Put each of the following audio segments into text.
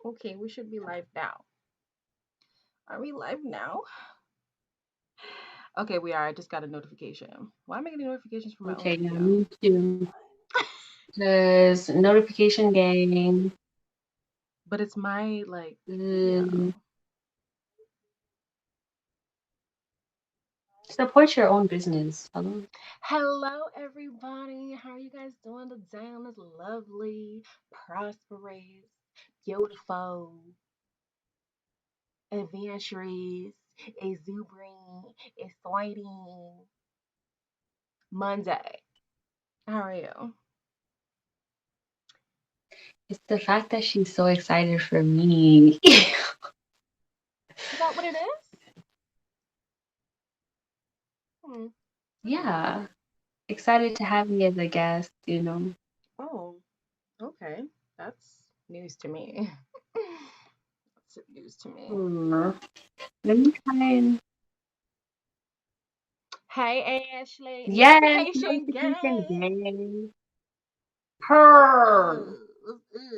Okay, we should be live now. Are we live now? Okay, we are. I just got a notification. Why am I getting notifications from my own Okay, yeah, video? me too. Because notification gang. But it's my like video. Mm, support your own business. Hello. Hello, everybody. How are you guys doing today on this lovely, prosperous, beautiful, adventurous, exuberant, exciting Monday? How are you? It's the fact that she's so excited for me. Is that what it is? Hmm. I don't know. Yeah, excited to have me as a guest. Oh, okay. That's news to me. That's news to me. Hmm. Let me try and. Hey, Ashley. Yes, Notification notification gang. gang. What's Her. up? What's up?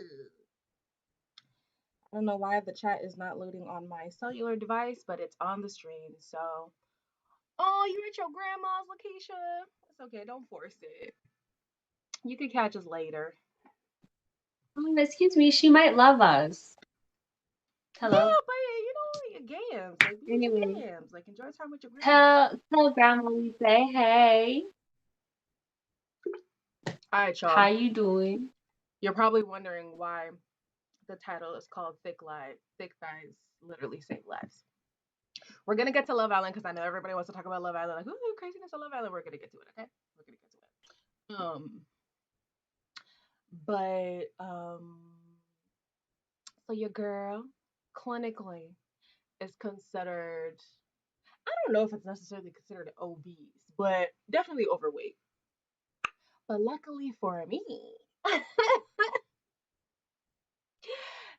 I don't know why the chat is not loading on my cellular device, but it's on the stream. So, oh, you're at your grandma's, Lakeisha. It's okay. Don't force it. You can catch us later. Excuse me, she might love us. Hello. Yeah, but games. Like, be with Anyway, your games. Like, enjoy time with your grandma. tell grandma we say hey. All right, How y'all. you doing? You're probably wondering why the title is called Thick Lies. Thick Thighs literally save lives. We're gonna get to Love Island because I know everybody wants to talk about Love Island. Like, ooh, craziness of Love Island. We're gonna get to it, okay? We're gonna get to it. But so your girl clinically is considered. I don't know if it's necessarily considered obese, but definitely overweight. But luckily for me,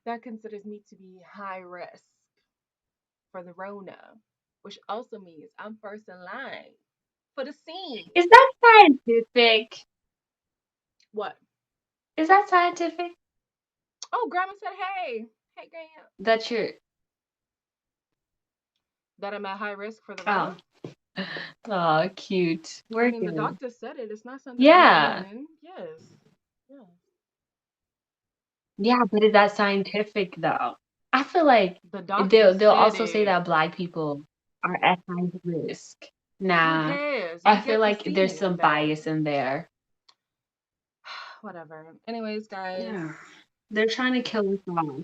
that considers me to be high risk for the Rona, which also means I'm first in line for the scene. Is that scientific? What? Is that scientific? Oh, Grandma said, hey, hey, Grandma, That you're that I'm at high risk for the Rona. oh oh cute. I We're mean, the good. doctor said it. It's not something I'm Yeah. saying. Yes. Yeah. Yeah, but is that scientific though? I feel like The doctor they'll said also say it. that black people are at high risk. Who Nah. cares? I We feel get the like there's scene some then. bias in there. Whatever. Anyways, guys. Yeah. They're trying to kill us all.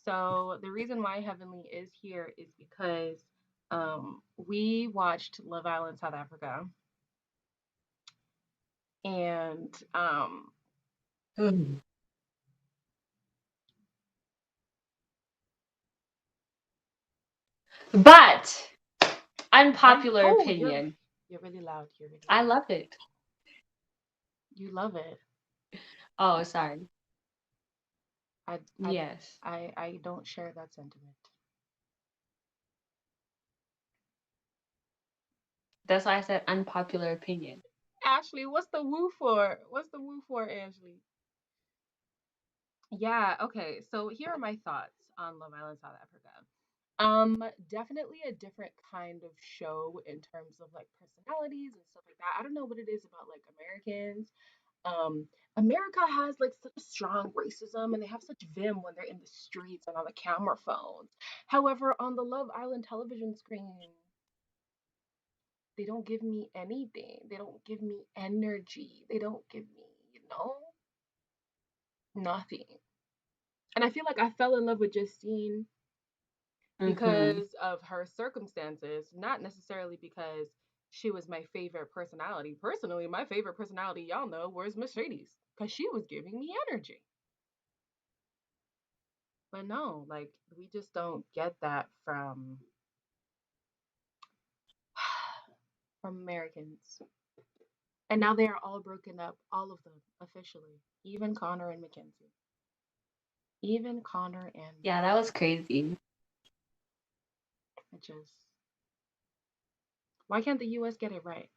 So the reason why Heavenly is here is because we watched Love Island South Africa and Mm. But what? unpopular Oh, opinion. you're really loud. You're really I loud. love it. You love it. Oh, sorry. I I Yes. I don't share that sentiment. That's why I said unpopular opinion. Ashley, what's the woo for? What's the woo for, Ashley? Yeah, okay. So here are my thoughts on Love Island South Africa. Definitely a different kind of show in terms of like personalities and stuff like that. I don't know what it is about like Americans. America has like such strong racism and they have such vim when they're in the streets and on the camera phones. However, on the Love Island television screen, they don't give me anything. They don't give me energy. They don't give me, nothing. And I feel like I fell in love with Justine Mm-hmm. because of her circumstances, not necessarily because she was my favorite personality. Personally, my favorite personality, y'all know, was Mercedes because she was giving me energy. But no, like we just don't get that from Americans. And now they are all broken up, all of them officially, even Connor and Mackenzie. Even Connor and Yeah, that was crazy. it just why can't the US get it right?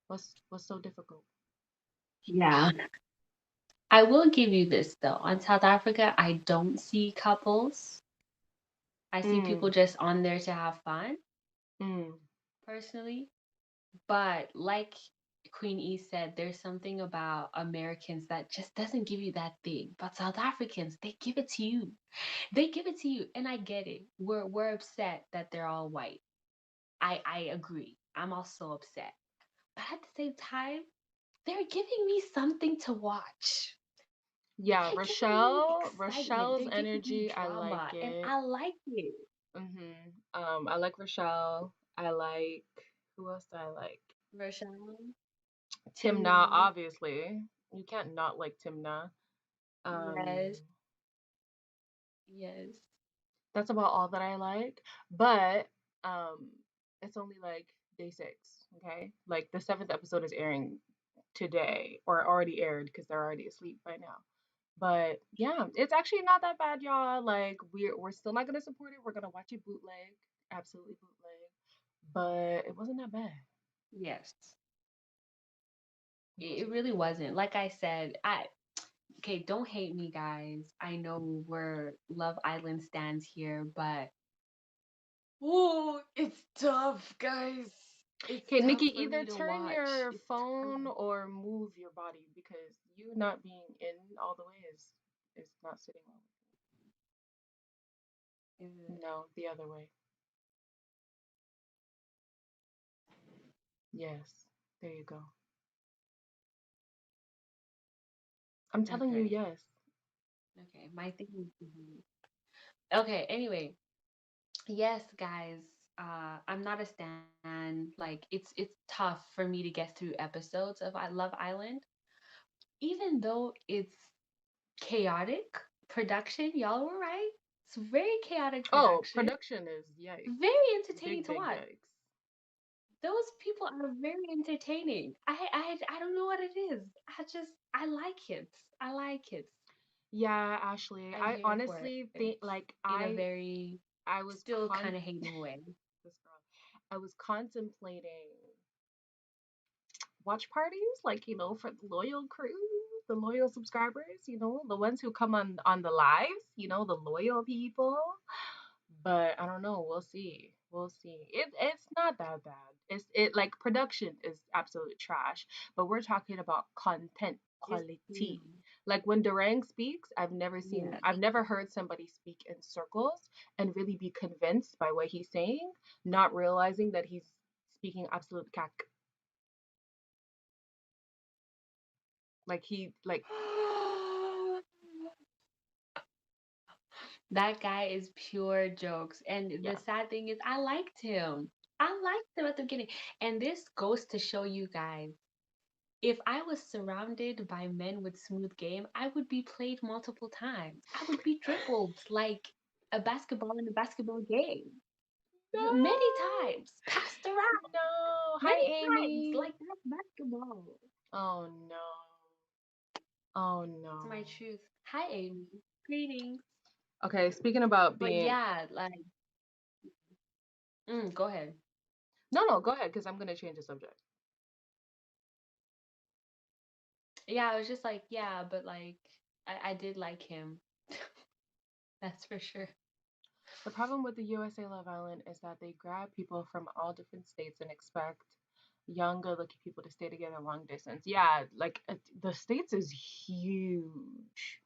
What's so difficult? Yeah. I will give you this though. On South Africa, I don't see couples. I see people Mm, just on there to have fun, mm. personally. But like Queen E said, there's something about Americans that just doesn't give you that thing. But South Africans, they give it to you. They give it to you, and I get it. We're upset that they're all white. I agree. I'm also upset. But at the same time, they're giving me something to watch. Yeah, They're giving me excitement. Rochelle's They're giving me energy, I like drama, and it. I like it. I like Rochelle. I like who else do I like? Rochelle, Timna, Timna, obviously. You can't not like Timna. yes, Um, yes. that's about all that I like. But um, it's only like day 6, okay? Like the 7th episode is airing today or already aired because they're already asleep by now. But yeah, it's actually not that bad, y'all. Like we're still not gonna support it. We're gonna watch it bootleg, absolutely bootleg. But it wasn't that bad. Yes. It It wasn't. really wasn't. Like I said, I okay, don't hate me, guys. I know we're Love Island stands here, but oh, it's tough, guys. It's Okay, tough Nikki, for either me to turn watch. your It's tough. phone or move your body because you not being in all the way is not sitting well. No, the other way. Yes. There you go. I'm telling you, Okay. yes. Okay. My thing is okay, anyway. Yes, guys. I'm not a stan. Like it's tough for me to get through episodes of I Love Island. Even though it's chaotic production, y'all were right. It's very chaotic Oh, production. production is yikes. Very entertaining Big, to big watch. yikes. Those people are very entertaining. I don't know what it is. I like it. I like it. Yeah, Ashley. I'm I here for it honestly think like in a very I was still kind of hating way. this girl. I was contemplating watch parties, like for the loyal crew, the loyal subscribers, the ones who come on the lives, the loyal people. But I don't know. We'll see. We'll see. It's not that bad. It like production is absolute trash, but we're talking about content It's true. quality. Like when Durang speaks, Yes. I've never heard somebody speak in circles and really be convinced by what he's saying, not realizing that he's speaking absolute cack. Like he like That guy is pure jokes. And the yeah. sad thing is, I liked him. I liked him at the beginning. And this goes to show you guys, if I was surrounded by men with smooth game, I would be played multiple times. I would be dribbled like a basketball in a basketball game. Many No. times, passed around. No. Hi Many times, Amy. like that's basketball. Oh no. Oh It's my no. truth. Hi, Amy. Greetings. Okay, speaking about But being yeah, like, go ahead. no, go ahead because I'm gonna change the subject. Yeah, I was just like, yeah, but like, I did like him. That's for sure. The problem with the USA Love Island is that they grab people from all different states and expect young, good-looking people to stay together long distance. Yeah, like the states is huge.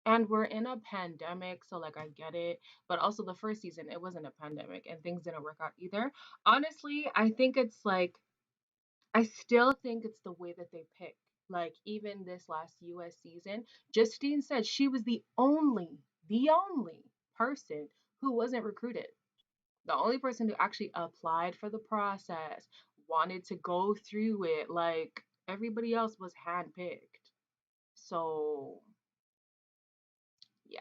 And we're in a pandemic, so like I get it. But also the first season, it wasn't a pandemic and things didn't work out either. Honestly, I think it's like I still think it's the way that they pick. Like even this last US season, Justine said she was the only person who wasn't recruited. The only person who actually applied for the process, wanted to go through it, like everybody else was handpicked. So, yeah.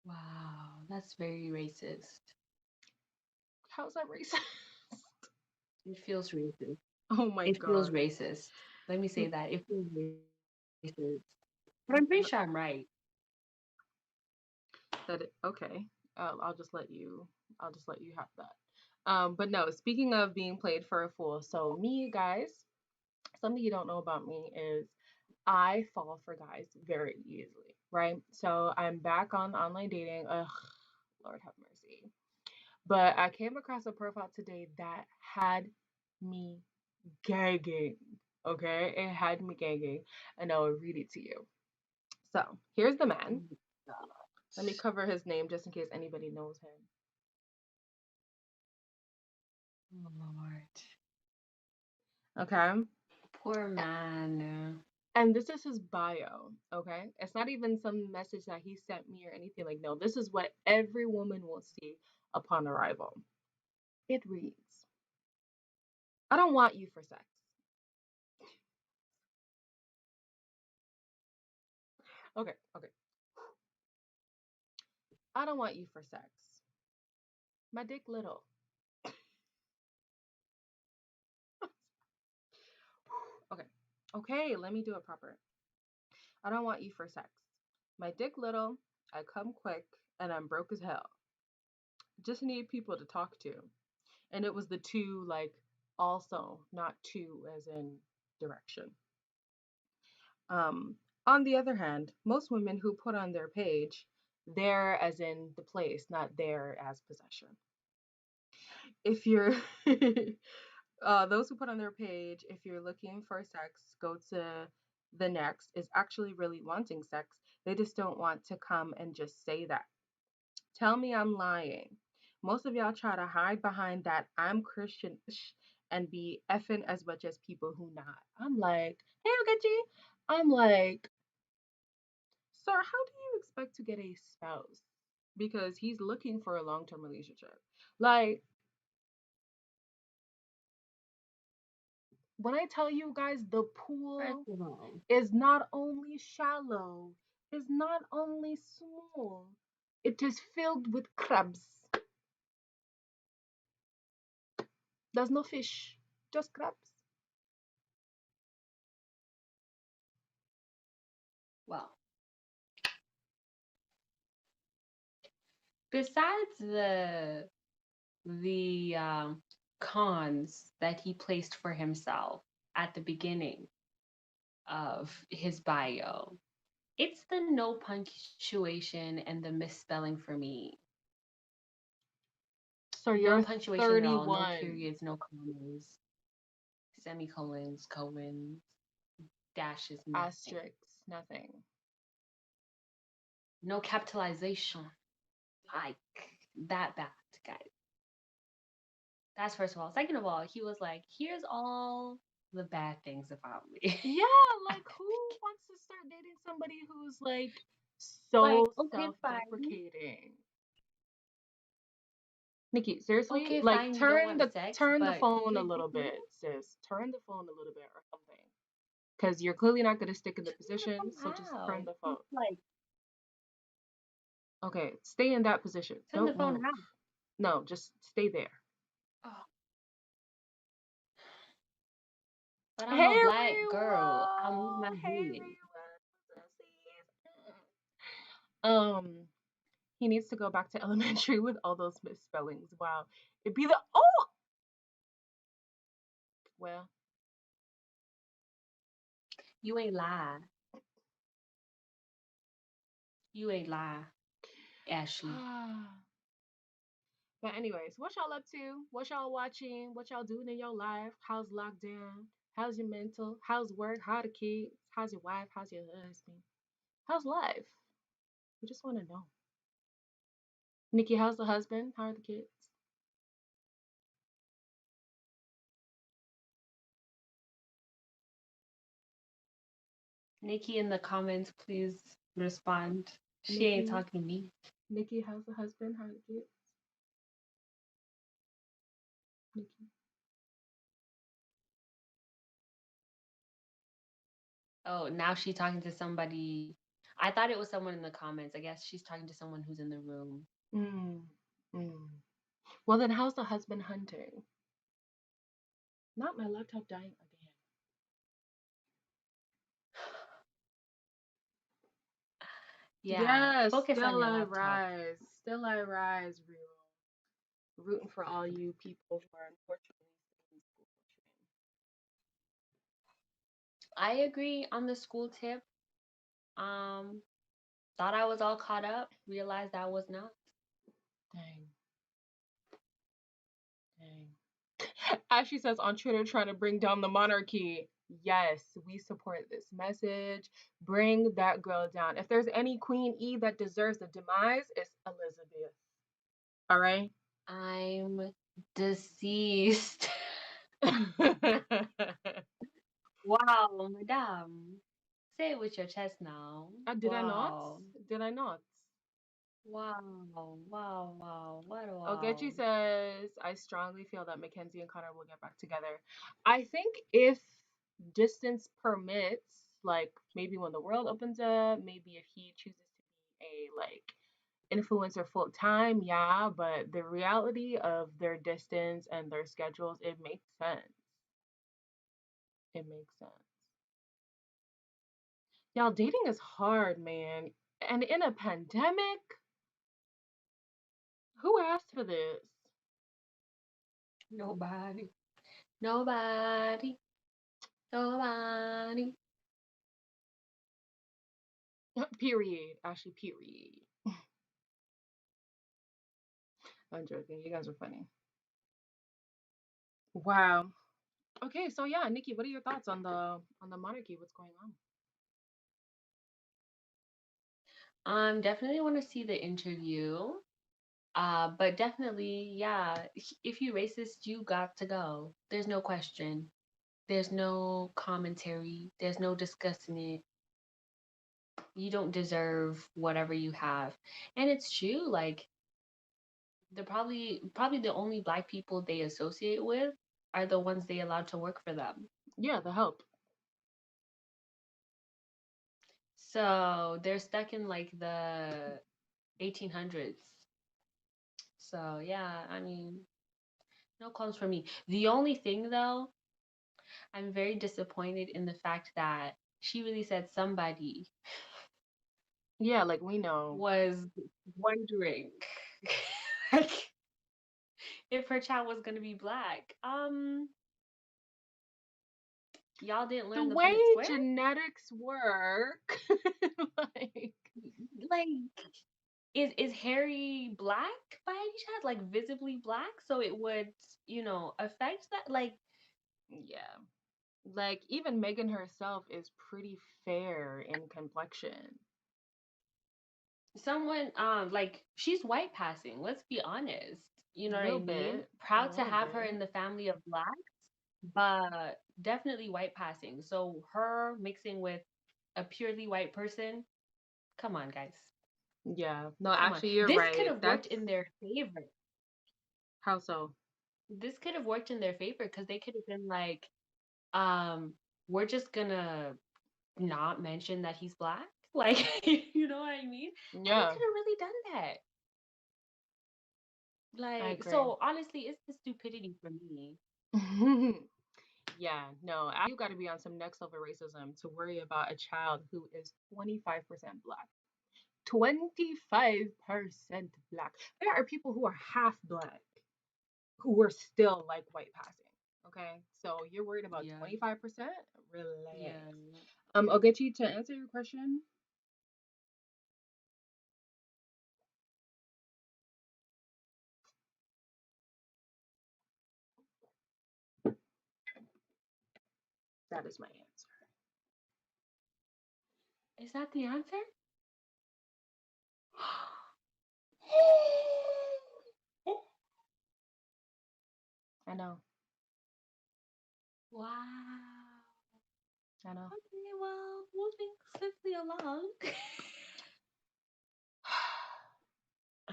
Wow, that's very racist. How's that racist? It feels racist. Oh my It feels god. racist. Let me say N- that. It feels racist. But I'm pretty n- sure I'm right. okay. I'll just let you. I'll just let you have that. But no. Speaking of being played for a fool, so me guys. something you don't know about me is I fall for guys very easily, right? So I'm back on online dating. Ugh, Lord have mercy. But I came across a profile today that had me gagging. Okay, it had me gagging, and I will read it to you. So here's the Oh man. my Let me gosh. cover his name just in case anybody knows him. Oh Lord. Okay. Poor man. And this is his bio, okay? It's not even some message that he sent me or anything like no. This is what every woman will see upon arrival. It reads, I don't want you for sex. Okay, okay. I don't want you for sex. My dick little. Okay. Okay, let me do it proper. I don't want you for sex. My dick little, I come quick, and I'm broke as hell. Just need people to talk to. And it was the two, like, also, not two as in direction. On the other hand, most women who put on their page, there as in the place, not there as possession. If you're those who put on their page, if you're looking for sex, go to the next, is actually really wanting sex. They just don't want to come and just say that. Tell me I'm lying. Most of y'all try to hide behind that I'm Christian and be effing as much as people who not. I'm like, hey, Ogechi. I'm like, sir, how do you expect to get a spouse? Because he's looking for a long term relationship. Like, when I tell you guys, the First pool of all, is not only shallow, is not only small, it is filled with crabs. There's no fish, just crabs. well, besides the cons that he placed for himself at the beginning of his bio, it's the no punctuation and the misspelling for me. So No you're punctuation at all, no 31. periods, no commas, semicolons, colons, dashes, nothing. Asterisks, nothing. No capitalization. Like that bad, guys. That's first of all. Second of all, he was like, here's all the bad things about me. Yeah, like who wants to start dating somebody who's like Like, so okay, fine. self-deprecating? Nikki, seriously, Okay, like fine, you don't turn want the sex, turn the but phone a you little know, bit, sis. Turn the phone a little bit or something. Because you're clearly not going to stick in the turn the position, so phone just turn out. the phone. It's like, Okay, stay in that position. turn the Don't phone move. out. No, just stay there. Oh, but I'm Hey a black girl. I'll move my everyone! Hey head. everyone! He needs to go back to elementary with all those misspellings. Wow, it'd be the oh well. You ain't lie. You ain't lie, Ashley. But anyways, what y'all up to? What y'all watching? What y'all doing in your life? How's lockdown? How's your mental? How's work? How the kids? How's your wife? How's your husband? How's life? We just want to know. Nikki, how's the husband? How are the kids? Nikki in the comments, please respond. She ain't Nikki, talking to me. Nikki, how's the husband? How are the kids? Nikki. Oh, now she's talking to somebody. I thought it was someone in the comments. I guess she's talking to someone who's in the room. Mm, mm. Well, then how's the husband hunting? Not my laptop dying again. Yeah, Yes, focus on still your I laptop. rise. Still I rise, real. Rooting for all you people who are unfortunately still in school. I agree on the school tip. Um, thought I was all caught up, realized I was not. Dang, dang. Ashley says on Twitter, trying to bring down the monarchy. Yes, we support this message. Bring that girl down. If there's any Queen E that deserves the demise, it's Elizabeth. All right. I'm deceased. Wow, madame. Say it with your chest now. Did I not? Wow. Did I not? Wow. Wow. Wow. What a Ogechi wow. says, I strongly feel that Mackenzie and Connor will get back together. I think if distance permits, like maybe when the world opens up, maybe if he chooses to be a like influencer full time, yeah, but the reality of their distance and their schedules, it makes sense. It makes sense. Y'all, dating is hard, man. And in a pandemic, who asked for this? Nobody. Nobody. Nobody. Period. Ashley, period. I'm joking. You guys are funny. Wow. Okay, so yeah, Nikki, what are your thoughts on the monarchy? What's going on? Definitely want to see the interview. But definitely, yeah, if you racist, you got to go. There's no question. There's no commentary. There's no discussing it. You don't deserve whatever you have. And it's true, like the probably the only black people they associate with are the ones they allowed to work for them. Yeah, the help. So they're stuck in like the 1800s. So yeah, I mean, no qualms for me. The only thing though, I'm very disappointed in the fact that she really said somebody Yeah, like we know. was wondering like if her child was gonna be black. Y'all didn't The learn the way Punnett Square? genetics work, like Like is Harry black by any chance? Like visibly black? So it would, affect that? Like yeah. Like even Megan herself is pretty fair in complexion. someone like she's white passing, let's be honest. You know what I mean? A Proud to little have her in bit. the family of blacks, but definitely white passing. So her mixing with a purely white person, come on, guys. Yeah. No, Come on. actually, you're This could right. have worked That's in their favor. how so. This could have worked in their favor because they could have been like, um, we're just gonna not mention that he's black. Like, you know what I mean? And they Yeah, could have really done that. I Like, agree. so honestly, it's the stupidity for me. Yeah, no, you got to be on some next level racism to worry about a child who is 25% black. 25% black. There are people who are half black who are still like white passing. Okay, so you're worried about Yeah, 25%? Relax. yeah. I'll get you to answer your question. That is my answer. Is that the answer? I know. Wow. I know. Okay, well, moving swiftly along.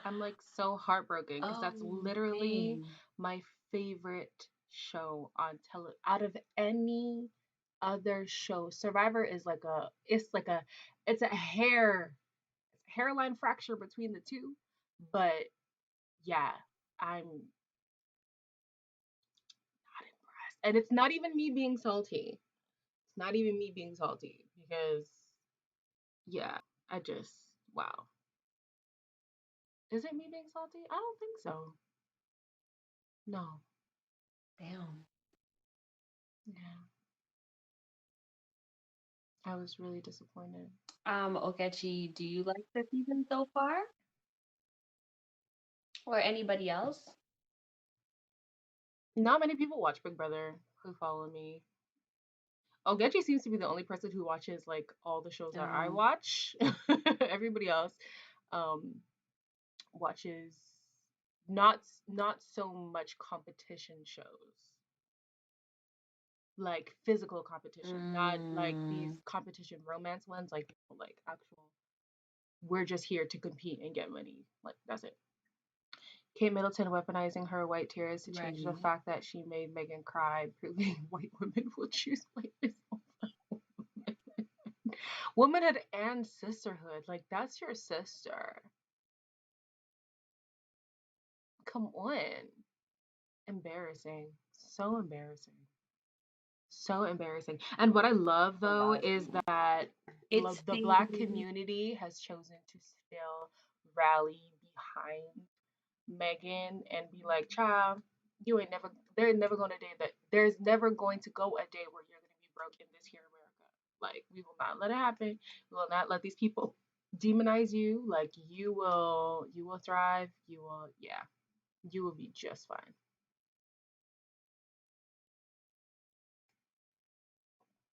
I'm like so heartbroken because Oh, that's literally dang. my favorite show on tele out of any other show. Survivor is like it's a hairline fracture between the two. But yeah, I'm not impressed. And it's not even me being salty. It's not even me being salty because yeah, I just wow. Is it me being salty? I don't think so. No. Damn. Yeah. I was really disappointed. Ogechi, do you like the season so far? Or anybody else? Not many people watch Big Brother who follow me. Ogechi seems to be the only person who watches like all the shows that I No. watch. Everybody else um watches not not so much competition shows. Like physical competition, not like these Mm, competition romance ones, like actual we're just here to compete and get money. Like that's it. Kate Middleton weaponizing her white tears to right. change the fact that she made Megan cry, proving white women will choose whiteness over womanhood and sisterhood. Like that's your sister. Come on. Embarrassing. So embarrassing. So embarrassing. And what I love though is Embarrassing. that It's the the black community has chosen to still rally behind Megan and be like, child, you ain't never there's never gonna day that there's never going to go a day where you're gonna be broke in this here America. Like we will not let it happen. We will not let these people demonize you. Like you will thrive. You will yeah, you will be just fine.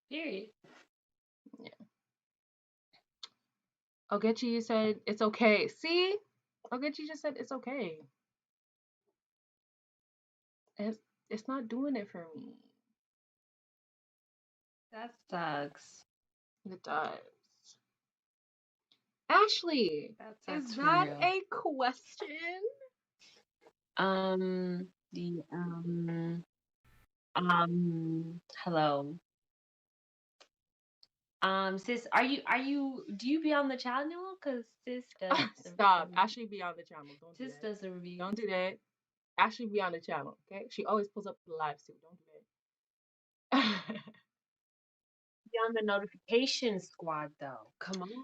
period. Yeah. Ogechi said it's okay. See? Ogechi just said it's okay. It's it's not doing it for me. That sucks. It does. Ashley, That is sucks for that real. a question? The hello. Sis, are you do you be on the channel? Cause sis does Stop. Ashley be on the channel. Don't do sis that. does the reviews. Don't do that. Ashley be on the channel. Okay. She always pulls up the live too. Don't Be on the notification squad though. Come on. do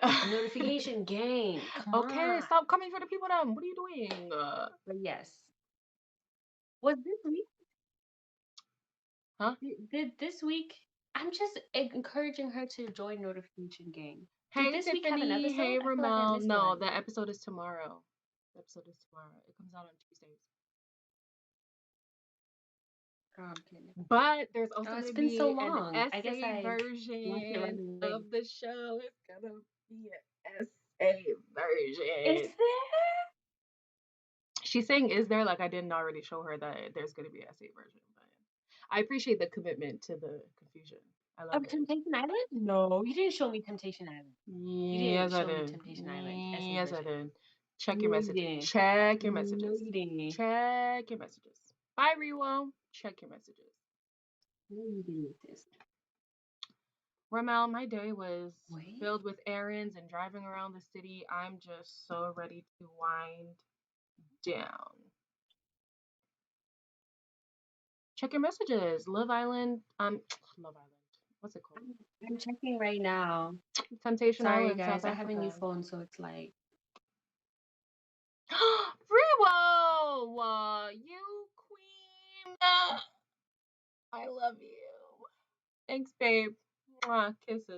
The that. notification gang. Come Okay. on. Stop coming for the people. Then what are you doing? But yes. Was this week Huh? did this week I'm just encouraging her to join notification gang. Did Hey this week have an Tiffany. episode? Hey I feel like I Ramel. missed No, one. the episode is tomorrow. The episode is tomorrow. It comes out on Tuesdays. Oh, I'm kidding. But there's Oh, also it's going to been so be an long. I guess essay I watched it right version away. of the show. It's going to be an essay Is version. there? She's saying, is there? Like, I didn't already show her that there's going to be an essay version. But I appreciate the commitment to the confusion. I love Of it. Temptation Island? No, you didn't show me Temptation Island. You didn't Yes, I show me did. Temptation Island essay Yes, I version. did. Check your No, you messages. didn't. Check your No, messages. you didn't. Check your messages. Bye, Rewo. Check your messages. No, you didn't. Sis. Ramel, my day was Wait. filled with errands and driving around the city. I'm just so ready to wind down. Check your messages. Love Island. Love Island. What's it called? I'm checking right now. Temptation Sorry, Island, South guys. I have a new Africa. phone, so it's like. Rewo! You queen. I love you. Thanks, babe. Mwah, kisses.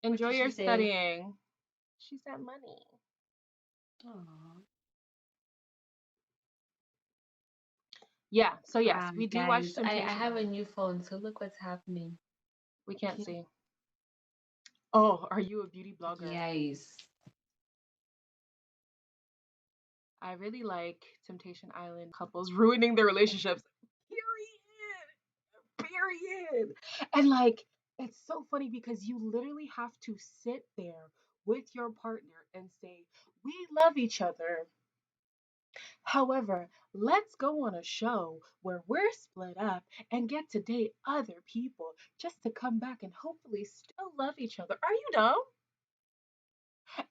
What Enjoy did she your say? studying. She said money. Aw. Yeah, so yes, Wow, we do watch guys. I Temptation have a Island. new phone, so look what's happening. We can't Can't- see. Oh, are you a beauty blogger? Yes. I really like Temptation Island couples ruining their relationships. Period. And like, it's so funny because you literally have to sit there with your partner and say, we love each other. However, let's go on a show where we're split up and get to date other people just to come back and hopefully still love each other. Are you dumb?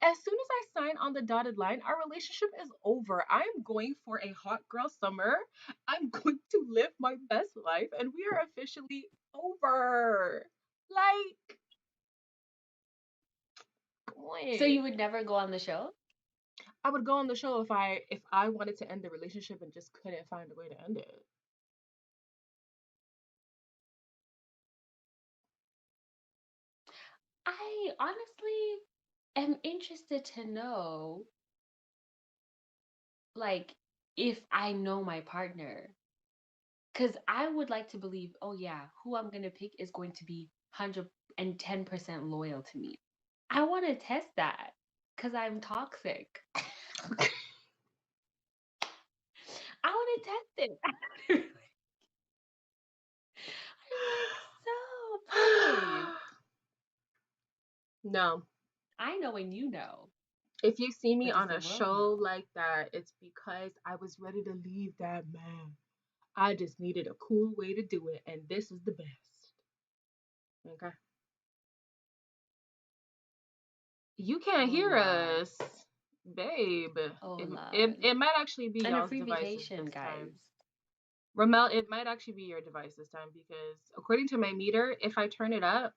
As soon as I sign on the dotted line, our relationship is over. I'm going for a hot girl summer. I'm going to live my best life, and we are officially over. Like, come So on. you would never go on the show? I would go on the show if I wanted to end the relationship and just couldn't find a way to end it. I honestly am interested to know, like, if I know my partner. Because I would like to believe, oh yeah, who I'm gonna pick is going to be 110% loyal to me. I want to test that because I'm toxic. I want to test it. I'm like, so babe, No. I know when you know, If you see me but does on the a world show know? like that, it's because I was ready to leave that man. I just needed a cool way to do it, and this is the best. Okay. You can't Oh hear Lord. us, babe. Oh It Lord. might actually be And a y'all's free devices vacation, this time. guys. Ramel, it might actually be your device this time because according to my meter, if I turn it up,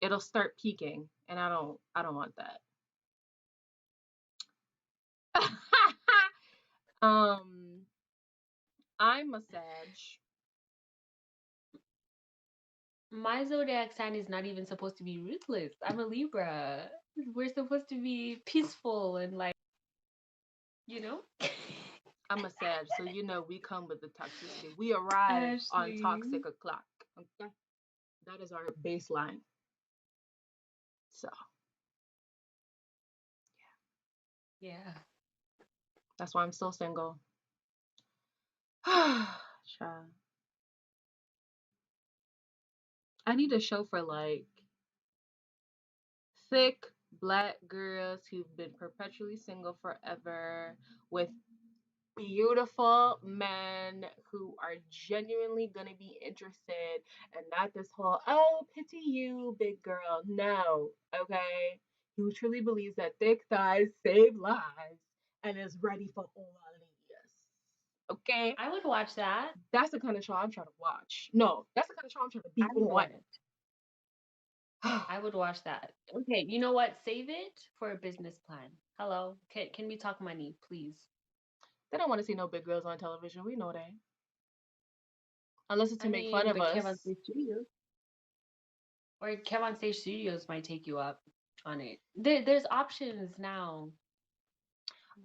it'll start peaking, and I don't want that. um, I'm a Sag. My zodiac sign is not even supposed to be ruthless. I'm a Libra. We're supposed to be peaceful and like, you know? I'm a Sag, so you know we come with the toxicity. We arrive on Ashley. toxic o'clock. Okay, that is our baseline. So Yeah. that's why I'm still single. Child. I need a show for like thick black girls who've been perpetually single forever with beautiful men who are genuinely going to be interested and not this whole, oh, pity you, big girl. No, okay? Who truly believes that thick thighs save lives and is ready for all of this. Okay? I would watch that. That's the kind of show I'm trying to watch. No, that's the kind of show I'm trying to I be would on. watch I would watch that. Okay, you know what? Save it for a business plan. Hello. Can we talk money, please? They don't want to see no big girls on television. We know that. Unless it's I to make fun mean, of but Kevin us. State Studios or Kevin State Studios might take you up on it. There's options now.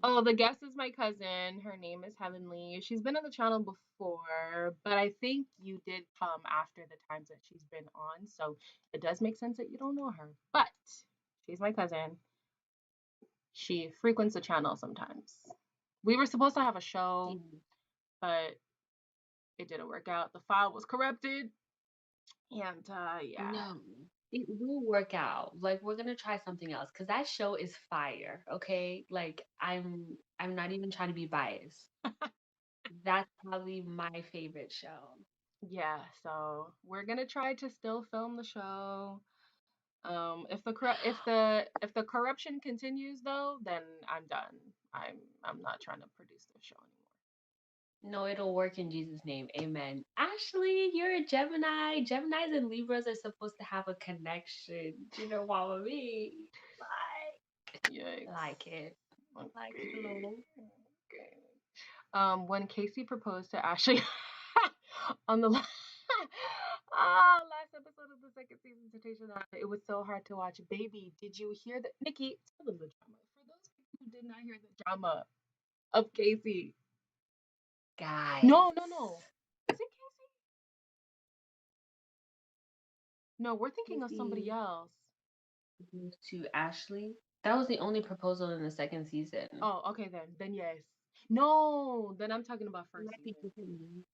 Oh, the guest is my cousin. Her name is Heavenly. She's been on the channel before, but I think you did come after the times that she's been on. So it does make sense that you don't know her. But she's my cousin. She frequents the channel sometimes. We were supposed to have a show, Yeah. but it didn't work out. The file was corrupted. And yeah. No, it will work out. Like we're gonna try something else because that show is fire. Okay, like I'm not even trying to be biased. That's probably my favorite show. Yeah, so we're gonna try to still film the show. If the corruption continues though, then I'm done. I'm not trying to produce this show anymore. No, it'll work in Jesus' name. Amen. Ashley, you're a Gemini. Geminis and Libras are supposed to have a connection. Do you know what I mean? Yikes. Like it. Like it a Okay. little. Okay. When Casey proposed to Ashley on the last episode of the second season of Temptation Island, it was so hard to watch. Baby, did you hear that? Nikki, tell them the drama. For those people who did not hear the drama of Casey. Guys. No, no, no. Is it Casey? No, we're thinking of somebody Casey else. goes to Ashley. That was the only proposal in the second season. Oh, okay then. Then yes. No, then I'm talking about It first might be season. different.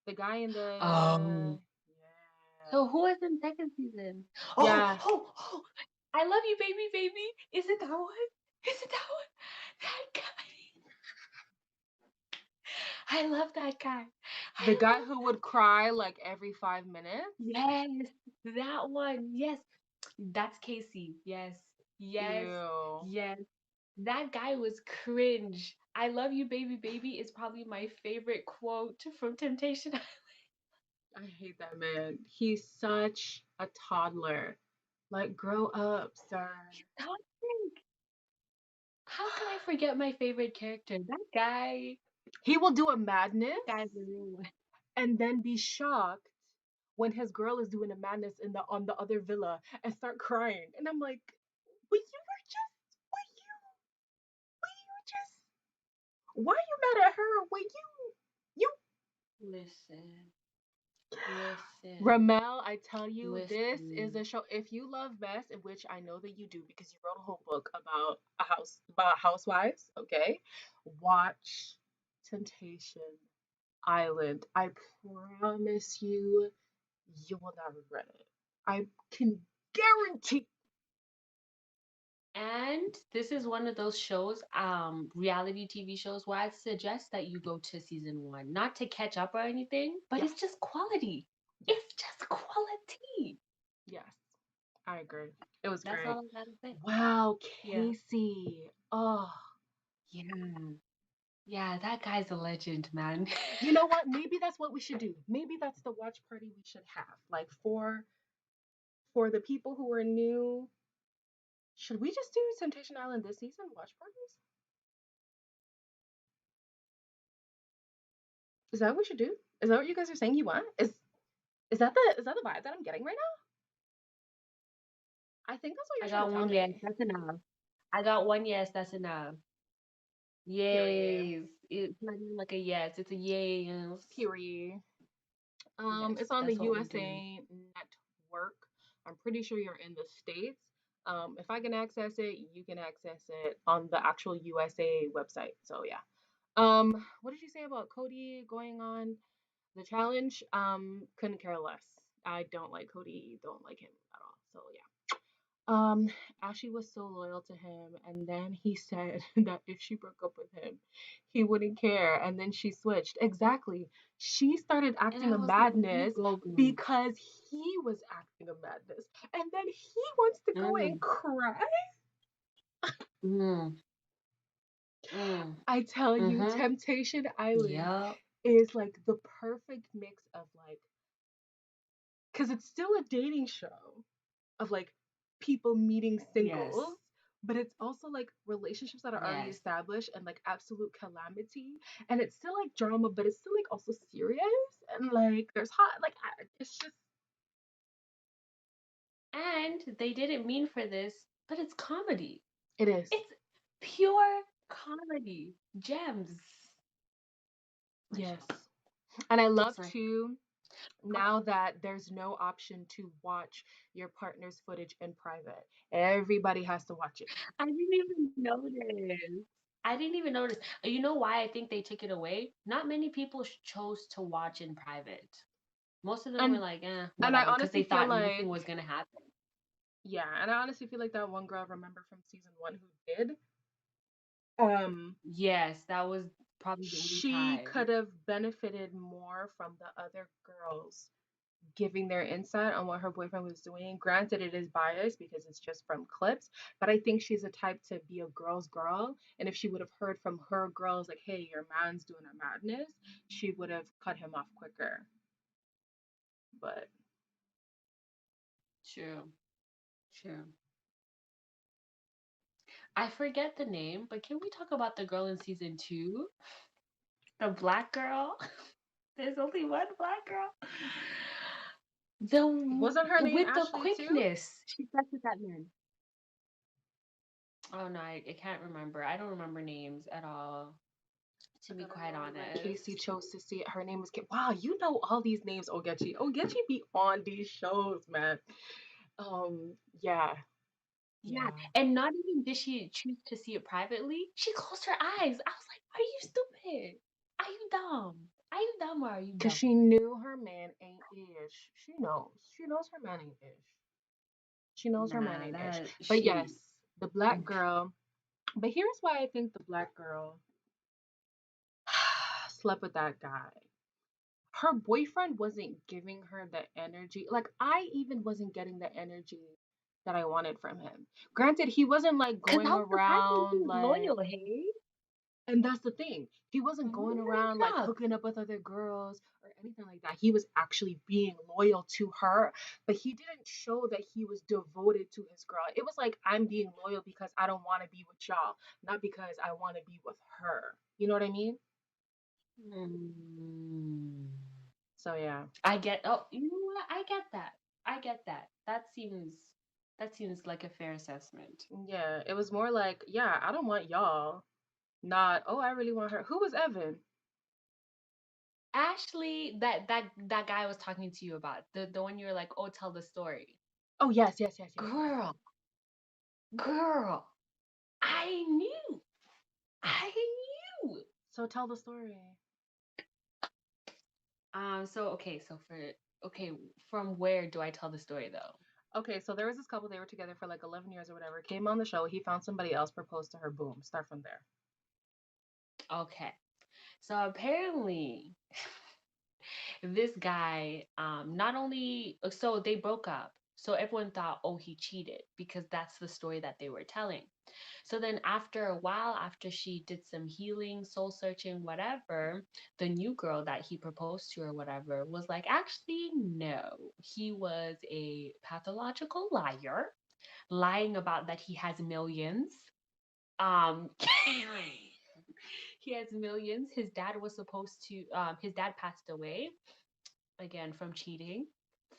The guy in the Um, yeah. so who was in second season? Yeah. Oh, I love you, baby, baby. Is it that one? Is it that one? That guy. I love that guy. I The guy love who that. would cry like every 5 minutes. Yes, that one. Yes, that's Casey. Yes, yes, Ew. yes. That guy was cringe. I love you, baby, baby is probably my favorite quote from Temptation. I hate that man. He's such a toddler. Like, grow up, sir. Toxic. How can I forget my favorite character? He will do a That madness guy's the real one. and then be shocked. when his girl is doing a madness in the on the other villa and start crying. And I'm like, but you were just just why are you mad at her when you Listen, listen, Ramel, I tell you, this is listen. a show. If you love Mess, in which I know that you do because you wrote a whole book about housewives, okay? Watch Temptation Island. I promise you, you will not regret it. I can guarantee. And this is one of those shows, reality TV shows, where I'd suggest that you go to season one, not to catch up or anything, but Yes, it's just quality. yes, It's just quality. yes. I agree. It was That's great. all I gotta say. Wow, Yeah. Casey. Oh, Yeah. Yeah, that guy's a legend, man. you know what? Maybe that's what we should do. Maybe that's the watch party we should have. Like for the people who are new, should we just do Temptation Island this season? Watch parties? Is that what we should do? Is that what you guys are saying you want? Is that the vibe that I'm getting right now? I think that's what I you're trying got to tell one yes, me. that's enough. I got one yes, that's enough. Period. Yes. It's not even like a yes, it's a yes. Period. Yes, It's on the that's what we're doing. USA Network. I'm pretty sure you're in the States. If I can access it, you can access it on the actual USA website. So yeah. What did you say about Cody going on the challenge? Couldn't care less. I don't like Cody, don't like him at all. So yeah. Um, Ashley was so loyal to him, and then he said that if she broke up with him, he wouldn't care. And then she switched. Exactly. She started And acting I a was like, you madness go, girl. because he was acting a madness. And then he wants to go and Mm, cry. mm, mm, I tell you, mm-hmm. Temptation Island Yep. is like the perfect mix of like, because it's still a dating show of like people meeting Yes. singles, but it's also like relationships that are already Yes. established and like absolute calamity. And it's still like drama, but it's still like also serious and like there's hot like it's just And they didn't mean for this, but it's comedy. it is. It's pure comedy. Gems. My Yes. show. And I love It's like, too oh, now that there's no option to watch your partner's footage in private. Everybody has to watch it. I didn't even notice. I didn't even notice. You know why I think they took it away? Not many people chose to watch in private. Most of them were And like, and I whatever, because honestly they feel thought nothing like was gonna happen. yeah, and I honestly feel like that one girl I remember from season 1 who did um Yes, that was probably the only she time. could have benefited more from the other girls giving their insight on what her boyfriend was doing. Granted, it is biased because it's just from clips, but I think she's a type to be a girl's girl. And if she would have heard from her girls, like, hey, your man's doing a madness, she would have cut him off quicker. But True, true. I forget the name, but can we talk about the girl in season two? The black girl? There's only one black girl. wasn't her name With the Ashley too? quickness, she touches that man. Oh no, I can't remember. I don't remember names at all, to I be gotta quite know that Casey honest. chose to see it. Her name is Wow, you know all these names, Ogechi. Ogechi be on these shows, man. Yeah, Yeah, yeah. and not even did she choose to see it privately, she closed her eyes. I was like, are you stupid? Are you dumb? Are you dumb or are you Cause dumb? she knew her man ain't ish. She knows. She knows her man ain't ish. She knows her man Nah, ain't ish. that But yes, she. the black girl. But here's why I think the black girl slept with that guy. Her boyfriend wasn't giving her the energy. Like I even wasn't getting the energy that I wanted from him. Granted, he wasn't like Cause going I'm surprised that around he's like loyal, hey? and that's the thing. He wasn't I'm going very around like shocked. hooking up with other girls or anything like that. He was actually being loyal to her, but he didn't show that he was devoted to his girl. It was like, I'm being loyal because I don't want to be with y'all, not because I want to be with her. You know what I mean? Mm. So yeah. I get. Oh, you know what? I get that. I get that. That seems like a fair assessment. Yeah, it was more like, yeah, I don't want y'all. Not, oh, I really want her. Who was Evan? Ashley, that guy I was talking to you about, the one you're like, oh, tell the story. Oh, yes, yes, yes, yes, yes. Girl, girl, I knew. I knew. So tell the story. So okay, okay, from where do I tell the story though? Okay, so there was this couple, they were together for like 11 years or whatever. Came on the show, he found somebody else, proposed to her, boom. Start from there. Okay. So apparently this guy, not only so they broke up. So everyone thought, oh, he cheated because that's the story that they were telling. So then after a while, after she did some healing, soul searching, whatever, the new girl that he proposed to or whatever was like, actually, no. He was a pathological liar, lying about that he has millions. Um he has millions. His dad was supposed to his dad passed away again from cheating.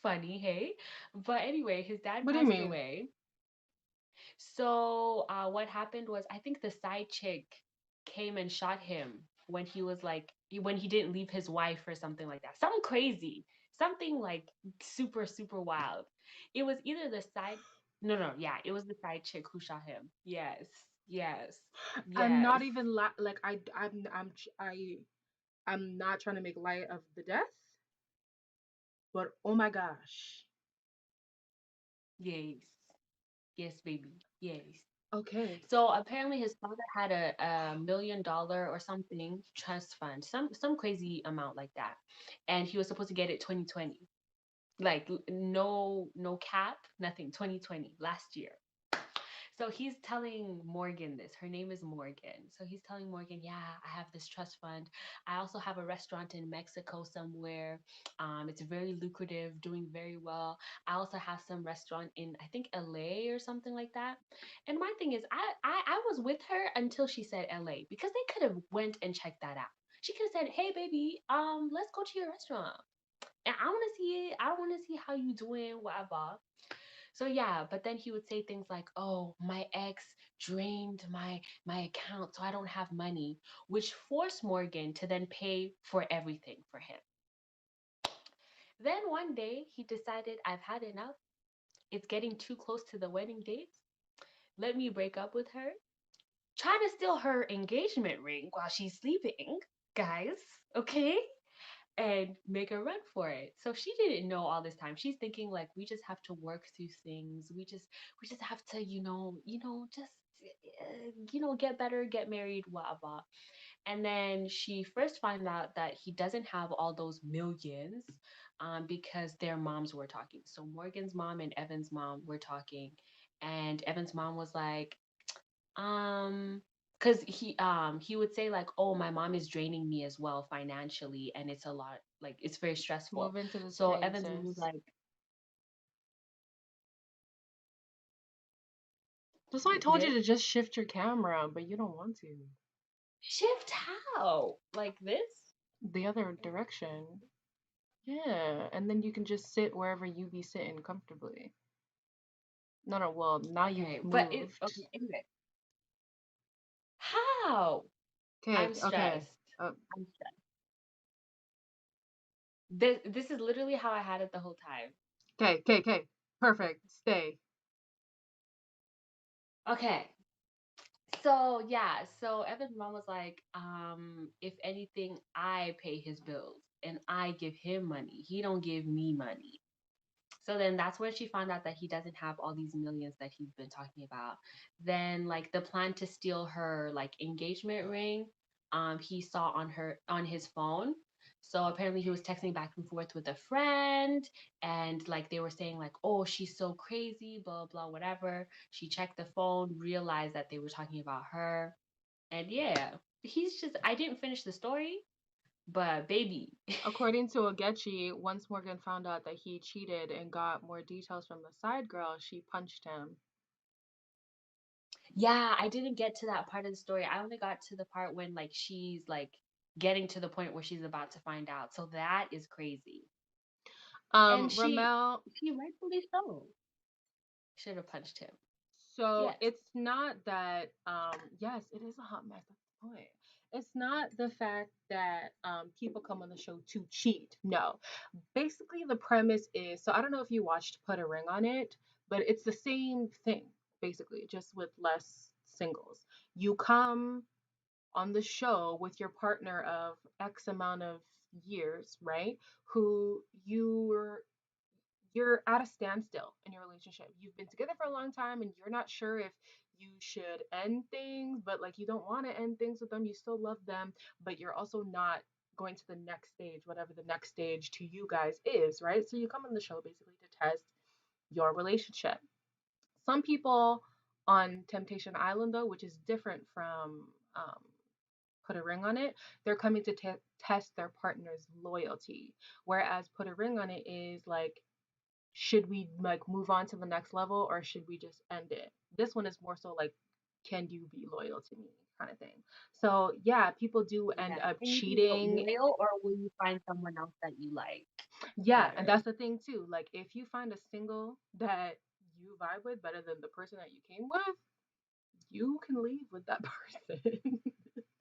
Funny, hey? But anyway, his dad What do you passed mean? away. So what happened was I think the side chick came and shot him when he was like when he didn't leave his wife or something like that. Something crazy. Something like super, super wild. It was either the side no, yeah, it was the side chick who shot him. Yes. Yes. I'm Yes. not even like I'm not trying to make light of the death, but oh my gosh. Yes. Yes, baby. Yes. Okay. So apparently his father had a $1 million or something trust fund, some crazy amount like that. And he was supposed to get it 2020. Like no cap, nothing. 2020, last year. So he's telling Morgan this. Her name is Morgan. So he's telling Morgan, yeah, I have this trust fund. I also have a restaurant in Mexico somewhere. It's very lucrative, doing very well. I also have some restaurant in I think LA or something like that. And my thing is, I was with her until she said LA because they could have went and checked that out. She could have said, hey baby, let's go to your restaurant. And I want to see it. I want to see how you doing, whatever. So yeah, but then he would say things like, "Oh, my ex drained my account, so I don't have money," which forced Morgan to then pay for everything for him. Then one day he decided, "I've had enough. It's getting too close to the wedding date. Let me break up with her. Try to steal her engagement ring while she's sleeping, guys. Okay?" And make a run for it. So she didn't know all this time. She's thinking like we just have to work through things. We just have to, just get better, get married, blah blah. And then she first found out that he doesn't have all those millions because their moms were talking. So Morgan's mom and Evan's mom were talking, and Evan's mom was like, um, because he would say like, "Oh, my mom is draining me as well financially, and it's a lot. Like it's very stressful." Move into the So screen, Evan's mom was sis. like, That's why I told you "This to just shift your camera, but you don't want to. shift how? Like this?" The other direction. Yeah, and then you can just sit wherever you be sitting comfortably. No, no, well, now you've Okay, but it moved. okay. Anyway, how? Okay, I'm okay. stressed. Uh, I'm stressed. This is literally how I had it the whole time. okay, okay, okay. Perfect. Stay. Okay. So yeah, so Evan's mom was like, if anything, I pay his bills and I give him money. He don't give me money. So then that's when she found out that he doesn't have all these millions that he's been talking about. Then like the plan to steal her like engagement ring, he saw on his phone. So apparently he was texting back and forth with a friend and like they were saying like, "Oh, she's so crazy, blah blah whatever." She checked the phone, realized that they were talking about her. And yeah, he's just I didn't finish the story, but baby. According to Ogechi, once Morgan found out that he cheated and got more details from the side girl, she punched him. Yeah, I didn't get to that part of the story. I only got to the part when like she's like getting to the point where she's about to find out. So that is crazy. And Ramel, she rightfully so should have punched him. so Yes. it's not that yes, it is a hot mess. That's the point. It's not the fact that people come on the show to cheat. No. Basically the premise is, so I don't know if you watched Put a Ring on It, but it's the same thing, basically, just with less singles. You come on the show with your partner of X amount of years, right? Who you're at a standstill in your relationship. You've been together for a long time and you're not sure if you should end things, but like you don't want to end things with them. You still love them, but you're also not going to the next stage, whatever the next stage to you guys is, right? So you come on the show basically to test your relationship. Some people on Temptation Island, though, which is different from Put a Ring on It, they're coming to test their partner's loyalty. Whereas Put a Ring on It is like, should we like move on to the next level or should we just end it? This one is more so like, can you be loyal to me kind of thing. So yeah, people do end Yeah. up Can you be cheating. loyal, or will you find someone else that you like Yeah, and better? that's the thing too. Like if you find a single that you vibe with better than the person that you came with, you can leave with that person.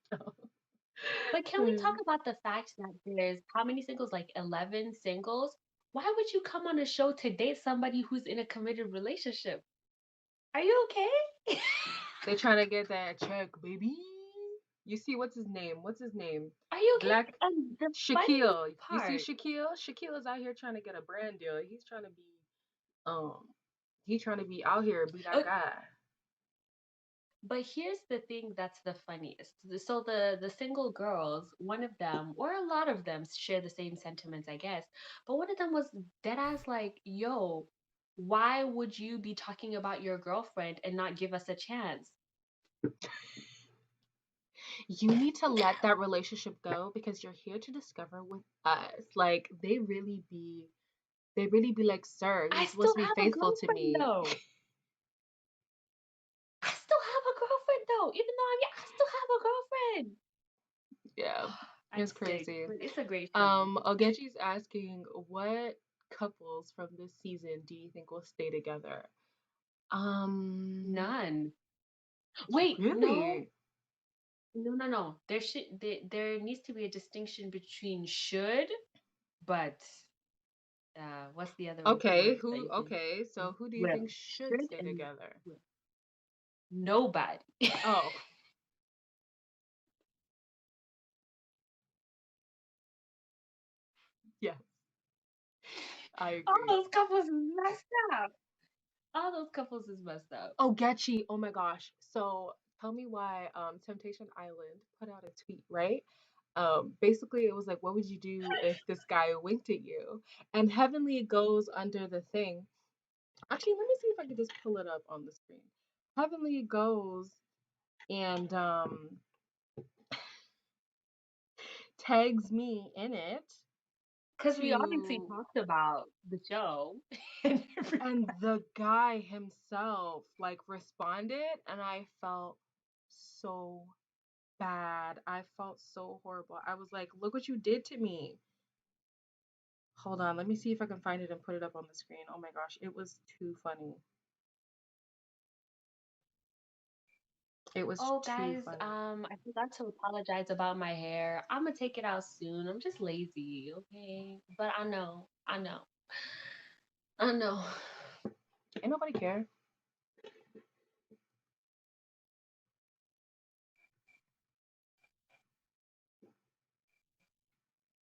So, But can we talk about the fact that there's how many singles? Like 11 singles? Why would you come on a show to date somebody who's in a committed relationship? Are you okay? they trying to get that check, baby. You see what's his name? What's his name? Are you okay? Black And the funny Shaquille. You see part, Shaquille? Shaquille is out here trying to get a brand deal. He's trying to be um he's trying to be out here, be that uh, guy. but here's the thing that's the funniest. So the single girls, one of them, or a lot of them, share the same sentiments, I guess. But one of them was dead ass like, "Yo, why would you be talking about your girlfriend and not give us a chance?" You need to let that relationship go because you're here to discover with us. Like they really be like, sir, you're I supposed still to be have a faithful to girlfriend me. though. I still have a girlfriend though. Even though I'm yeah, I still have a girlfriend. Yeah, I'm it's sick, crazy. but it's a great show. Ogechi's asking what couples from this season do you think will stay together? Um, None. Wait, no, really? no. There needs to be a distinction between should, but what's the other Okay, words that who you can okay, so who do you will think should should stay and together? will. Nobody. Oh, yes, I All agree. those couples is messed up. All those couples is messed up. Ogechi, oh my gosh. So tell me why Temptation Island put out a tweet, right? Basically it was like, what would you do if this guy winked at you? And Heavenly goes under the thing. Actually, let me see if I can just pull it up on the screen. Heavenly goes and tags me in it Because we obviously to, talked about the show and and the guy himself like responded, and I felt so bad. I felt so horrible. I was like, look what you did to me. Hold on, let me see if I can find it and put it up on the screen. Oh my gosh, it was too funny. It was oh, too guys, funny. I forgot to apologize about my hair. I'm gonna take it out soon. I'm just lazy, okay? But I know. Ain't nobody care.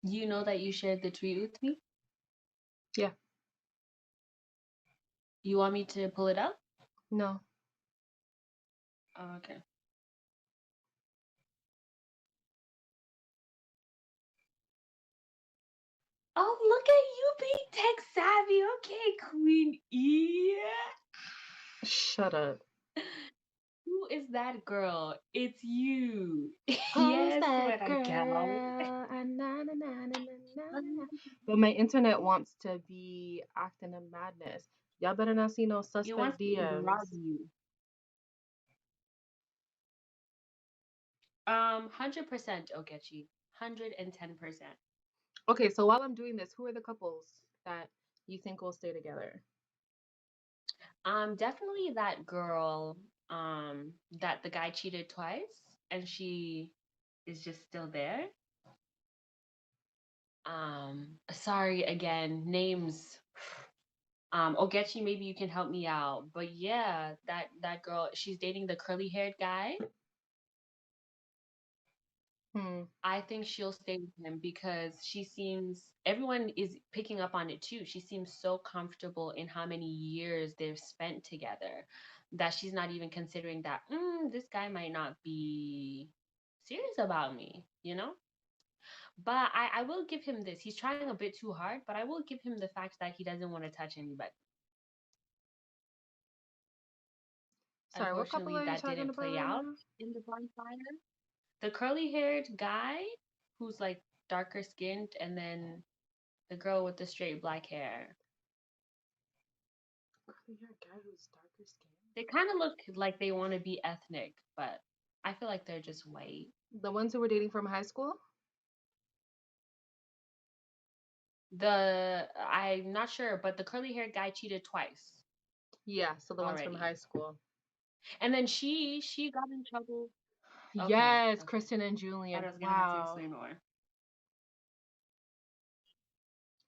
You know that you shared the tweet with me? Yeah, You want me to pull it up? no. Oh, okay. Oh, look at you being tech savvy. Okay, Queen E. Shut up. Who is that girl? It's you. Who's Yes, that what gal. girl? Ah, na, na, na, na, na, na, na. But my internet wants to be acting a madness. Y'all better not see no It suspect wants to rob DMs. you. 100% Ogechi. 110%. Okay, so while I'm doing this, who are the couples that you think will stay together? Definitely that girl, that the guy cheated twice and she is just still there. Sorry again, names. Ogechi, maybe you can help me out. But yeah, that girl, she's dating the curly haired guy. Hmm. I think she'll stay with him because everyone is picking up on it too. She seems so comfortable in how many years they've spent together that she's not even considering that, this guy might not be serious about me, you know? But I will give him this. He's trying a bit too hard, but I will give him the fact that he doesn't want to touch anybody. Sorry, what couple Unfortunately, are you that talking didn't about play right out now? in the bonfire. The curly haired guy who's like darker skinned, and then the girl with the straight black hair. Curly-haired guy who's darker skin. They kind of look like they want to be ethnic, but I feel like they're just white. The ones who were dating from high school? I'm not sure, but the curly haired guy cheated twice Yeah, so the ones from already. high school. And then she got in trouble. Okay, Yes, okay. Kristen and Thought Julian. I was gonna have to Wow. explain more.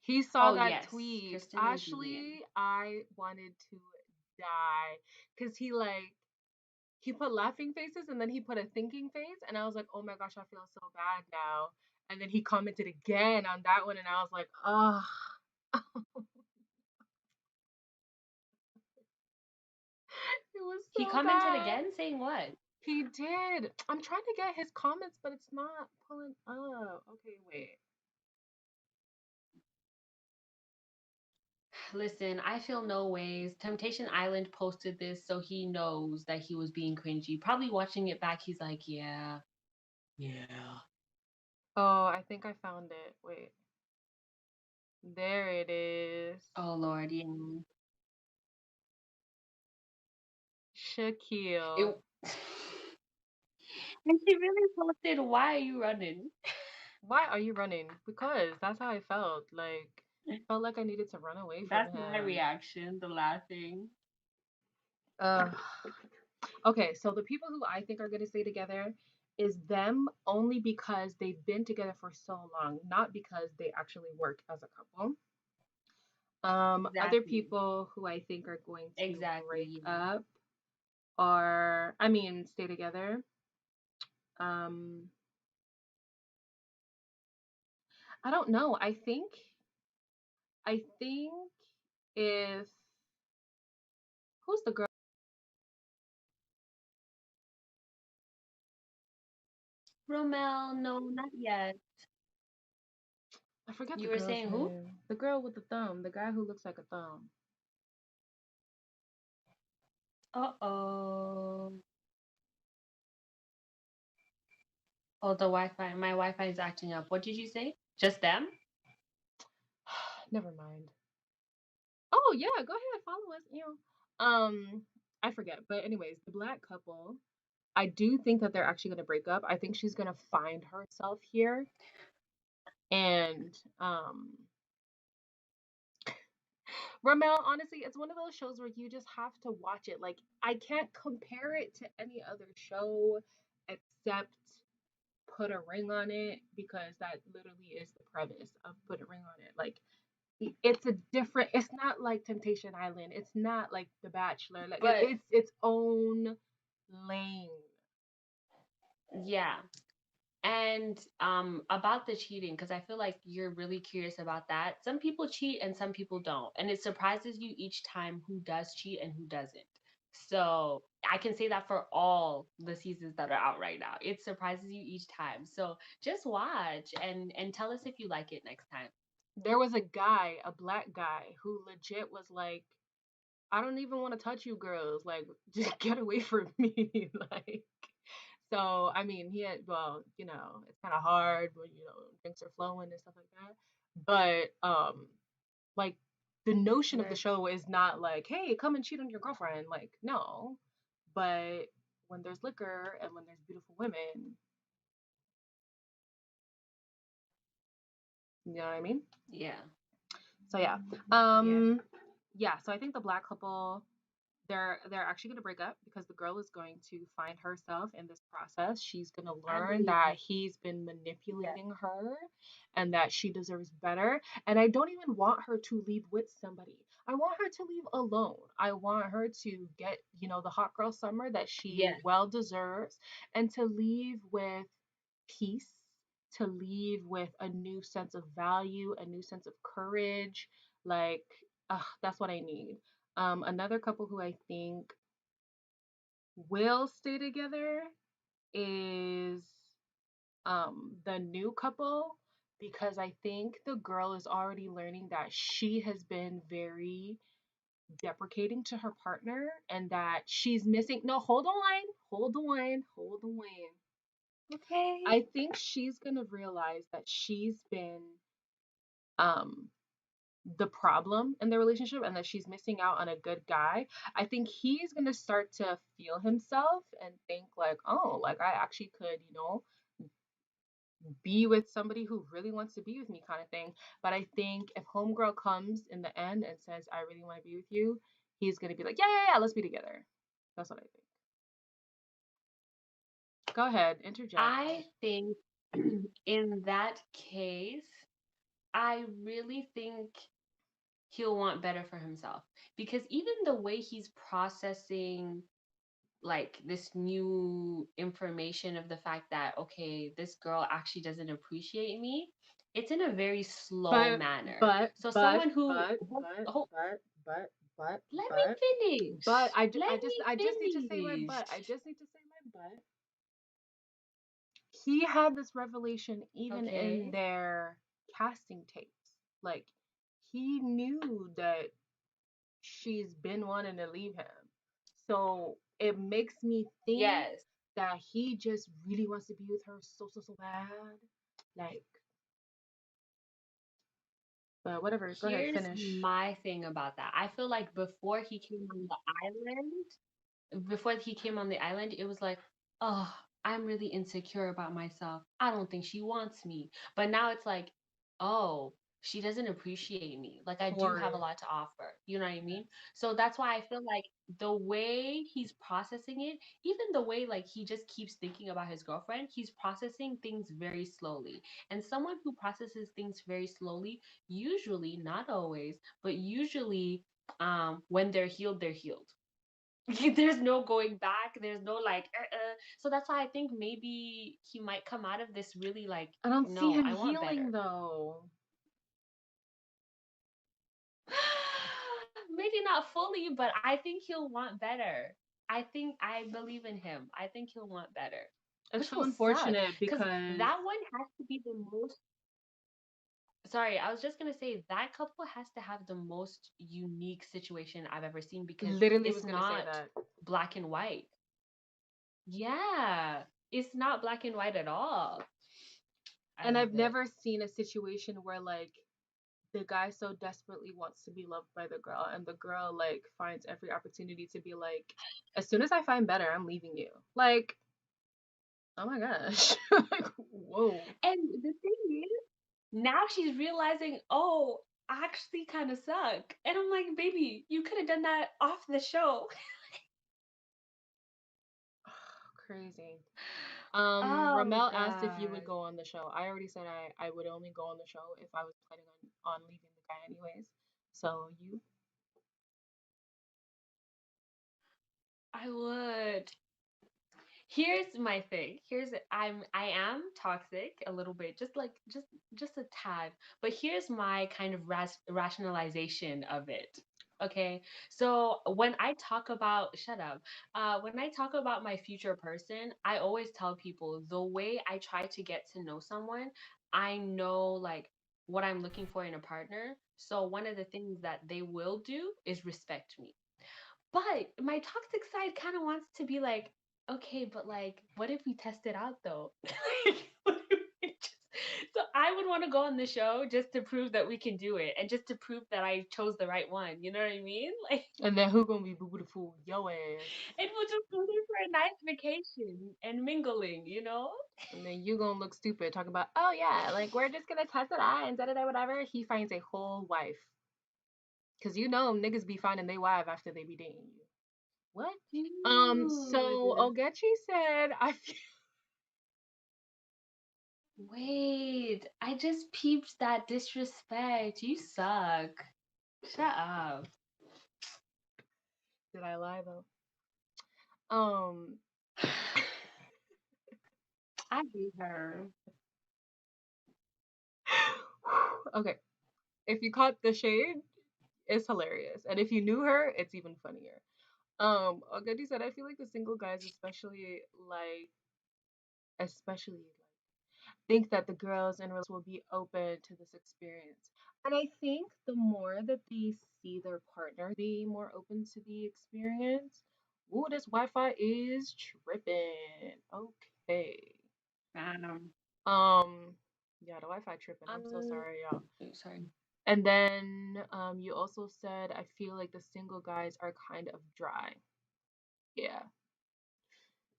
He saw Oh that yes, tweet. Kristen and Julian. Ashley, I wanted to die because he put laughing faces and then he put a thinking face, and I was like, oh my gosh, I feel so bad now. And then he commented again on that one, and I was like, oh, it was He so commented bad. again, saying what? He did. I'm trying to get his comments, but it's not pulling up. Okay, wait. Listen, I feel no ways. Temptation Island posted this, so he knows that he was being cringy. Probably watching it back, he's like, yeah, yeah. Oh, I think I found it. Wait. There it is. Oh Lord, yeah. Shaquille. It. And she really posted, "Why are you running?" Why are you running? Because that's how I felt. Like, felt like I needed to run away from That's my him. reaction, the laughing. Uh, okay, so the people who I think are gonna stay together is them only because they've been together for so long, not because they actually work as a couple. Other Exactly. people who I think are going to Exactly. break Yeah. up are, I mean, stay together. Um, I don't know. I think if who's the girl? Romel, no, not yet. I forget the You were girl's saying who? name. The girl with the thumb. The guy who looks like a thumb. Uh-oh. Oh, the Wi-Fi. My Wi-Fi is acting up. What did you say? Just them? Never mind. Oh yeah, go ahead, follow us. I forget, but anyways, the black couple. I do think that they're actually gonna break up. I think she's gonna find herself here, and Ramel, honestly, it's one of those shows where you just have to watch it. Like, I can't compare it to any other show except Put a Ring on It because that literally is the premise of Put a Ring on It. Like, it's a different. It's not like Temptation Island. It's not like The Bachelor. Like, But it's its own lane. yeah. And about the cheating, because I feel like you're really curious about that. Some people cheat and some people don't. And it surprises you each time who does cheat and who doesn't. So I can say that for all the seasons that are out right now. It surprises you each time. So just watch and tell us if you like it next time. There was a guy, a black guy, who legit was like, I don't even want to touch you girls. Like, just get away from me. Like, so, I mean, he had, well, it's kind of hard when, drinks are flowing and stuff like that. But, like, the notion of the Right. show is not like, hey, come and cheat on your girlfriend. Like, no. But when there's liquor and when there's beautiful women, You know what I mean? Yeah. So yeah. Yeah. Yeah, so I think the black couple, they're actually going to break up because the girl is going to find herself in this process. She's going to I learn believe that it. he's been Yeah. manipulating her and that she deserves better. And I don't even want her to leave with somebody. I want her to leave alone. I want her to get, the hot girl summer that she Yeah. well deserves, and to leave with peace, to leave with a new sense of value, a new sense of courage. Like, that's what I need. Another couple who I think will stay together is the new couple, because I think the girl is already learning that she has been very deprecating to her partner and that she's missing. No, hold on. Okay. I think she's gonna realize that she's been um the problem in the relationship and that she's missing out on a good guy. I think he's going to start to feel himself and think like, oh, like I actually could, be with somebody who really wants to be with me, kind of thing. But I think if homegirl comes in the end and says, I really want to be with you, he's going to be like, yeah, yeah, yeah, let's be together. That's what I think. Go ahead, interject. I think in that case, I really think he'll want better for himself because even the way he's processing like this new information of the fact that okay, this girl actually doesn't appreciate me, it's in a very slow But manner. but So but someone who but oh, but oh, but but but let me but but finish. Let I just need to me say my finish. but. I just need to say my but. He had this revelation even in Okay. their casting tapes. Like, he knew that she's been wanting to leave him. So it makes me think Yes. that he just really wants to be with her so, so, so bad. Like, but whatever. Go ahead, Here's finish. my thing about that. I feel like before he came on the island, it was like, oh, I'm really insecure about myself. I don't think she wants me. But now it's like, oh, she doesn't appreciate me. Like I do have a Corey. lot to offer. You know what I mean? So that's why I feel like the way he's processing it, even the way like he just keeps thinking about his girlfriend, he's processing things very slowly. And someone who processes things very slowly, usually, not always, but usually when they're healed, they're healed. There's no going back. There's no like, so that's why I think maybe he might come out of this really like, I don't see no, him I want healing better. though. Maybe not fully, but I think he'll want better. I believe in him. I think he'll want better, It's which so will suck unfortunate because because that one has to be the most. Sorry, I was just gonna say that couple has to have the most unique situation I've ever seen because literally it's was gonna say not that. black and white. Yeah, it's not black and white at all. I And I've love it. never seen a situation where like the guy so desperately wants to be loved by the girl and the girl like finds every opportunity to be like, as soon as I find better, I'm leaving you. Like, oh my gosh. Like, whoa. And the thing is, now she's realizing, oh, I actually kind of suck. And I'm like, baby, you could have done that off the show. Crazy. Oh Ramel asked if you would God. go on the show. I already said I would only go on the show if I was planning on leaving the guy anyways. So you. I would. Here's my thing. I am toxic a little bit, just a tad. But here's my kind of rationalization of it. Okay. So when I talk about shut up, when I talk about my future person, I always tell people the way I try to get to know someone, I know like what I'm looking for in a partner. So one of the things that they will do is respect me. But my toxic side kind of wants to be like, okay, but like, what if we test it out though? Like, what if we just So I would want to go on the show just to prove that we can do it and just to prove that I chose the right one. You know what I mean? Like, And then who gonna be beautiful? Yo ass. it will just go there for a nice vacation and mingling, you know? And then you gonna look stupid talking about, oh yeah, like we're just gonna test it out and da da da whatever. He finds a whole wife. Cause you know niggas be finding they wife after they be dating you. What? So Dude. Ogechi said, I feel Wait, I just peeped that disrespect. You suck. Shut up. did I lie though? Um I hate her. okay. If you caught the shade, it's hilarious. And if you knew her, it's even funnier. Ogechi said, I feel like the single guys especially think that the girls in will be open to this experience. And I think the more that they see their partner be more open to the experience, ooh, this Wi-Fi is tripping. Okay. Um, Yeah, the Wi-Fi tripping. I'm so um, sorry, y'all. sorry. And then you also said I feel like the single guys are kind of dry. Yeah,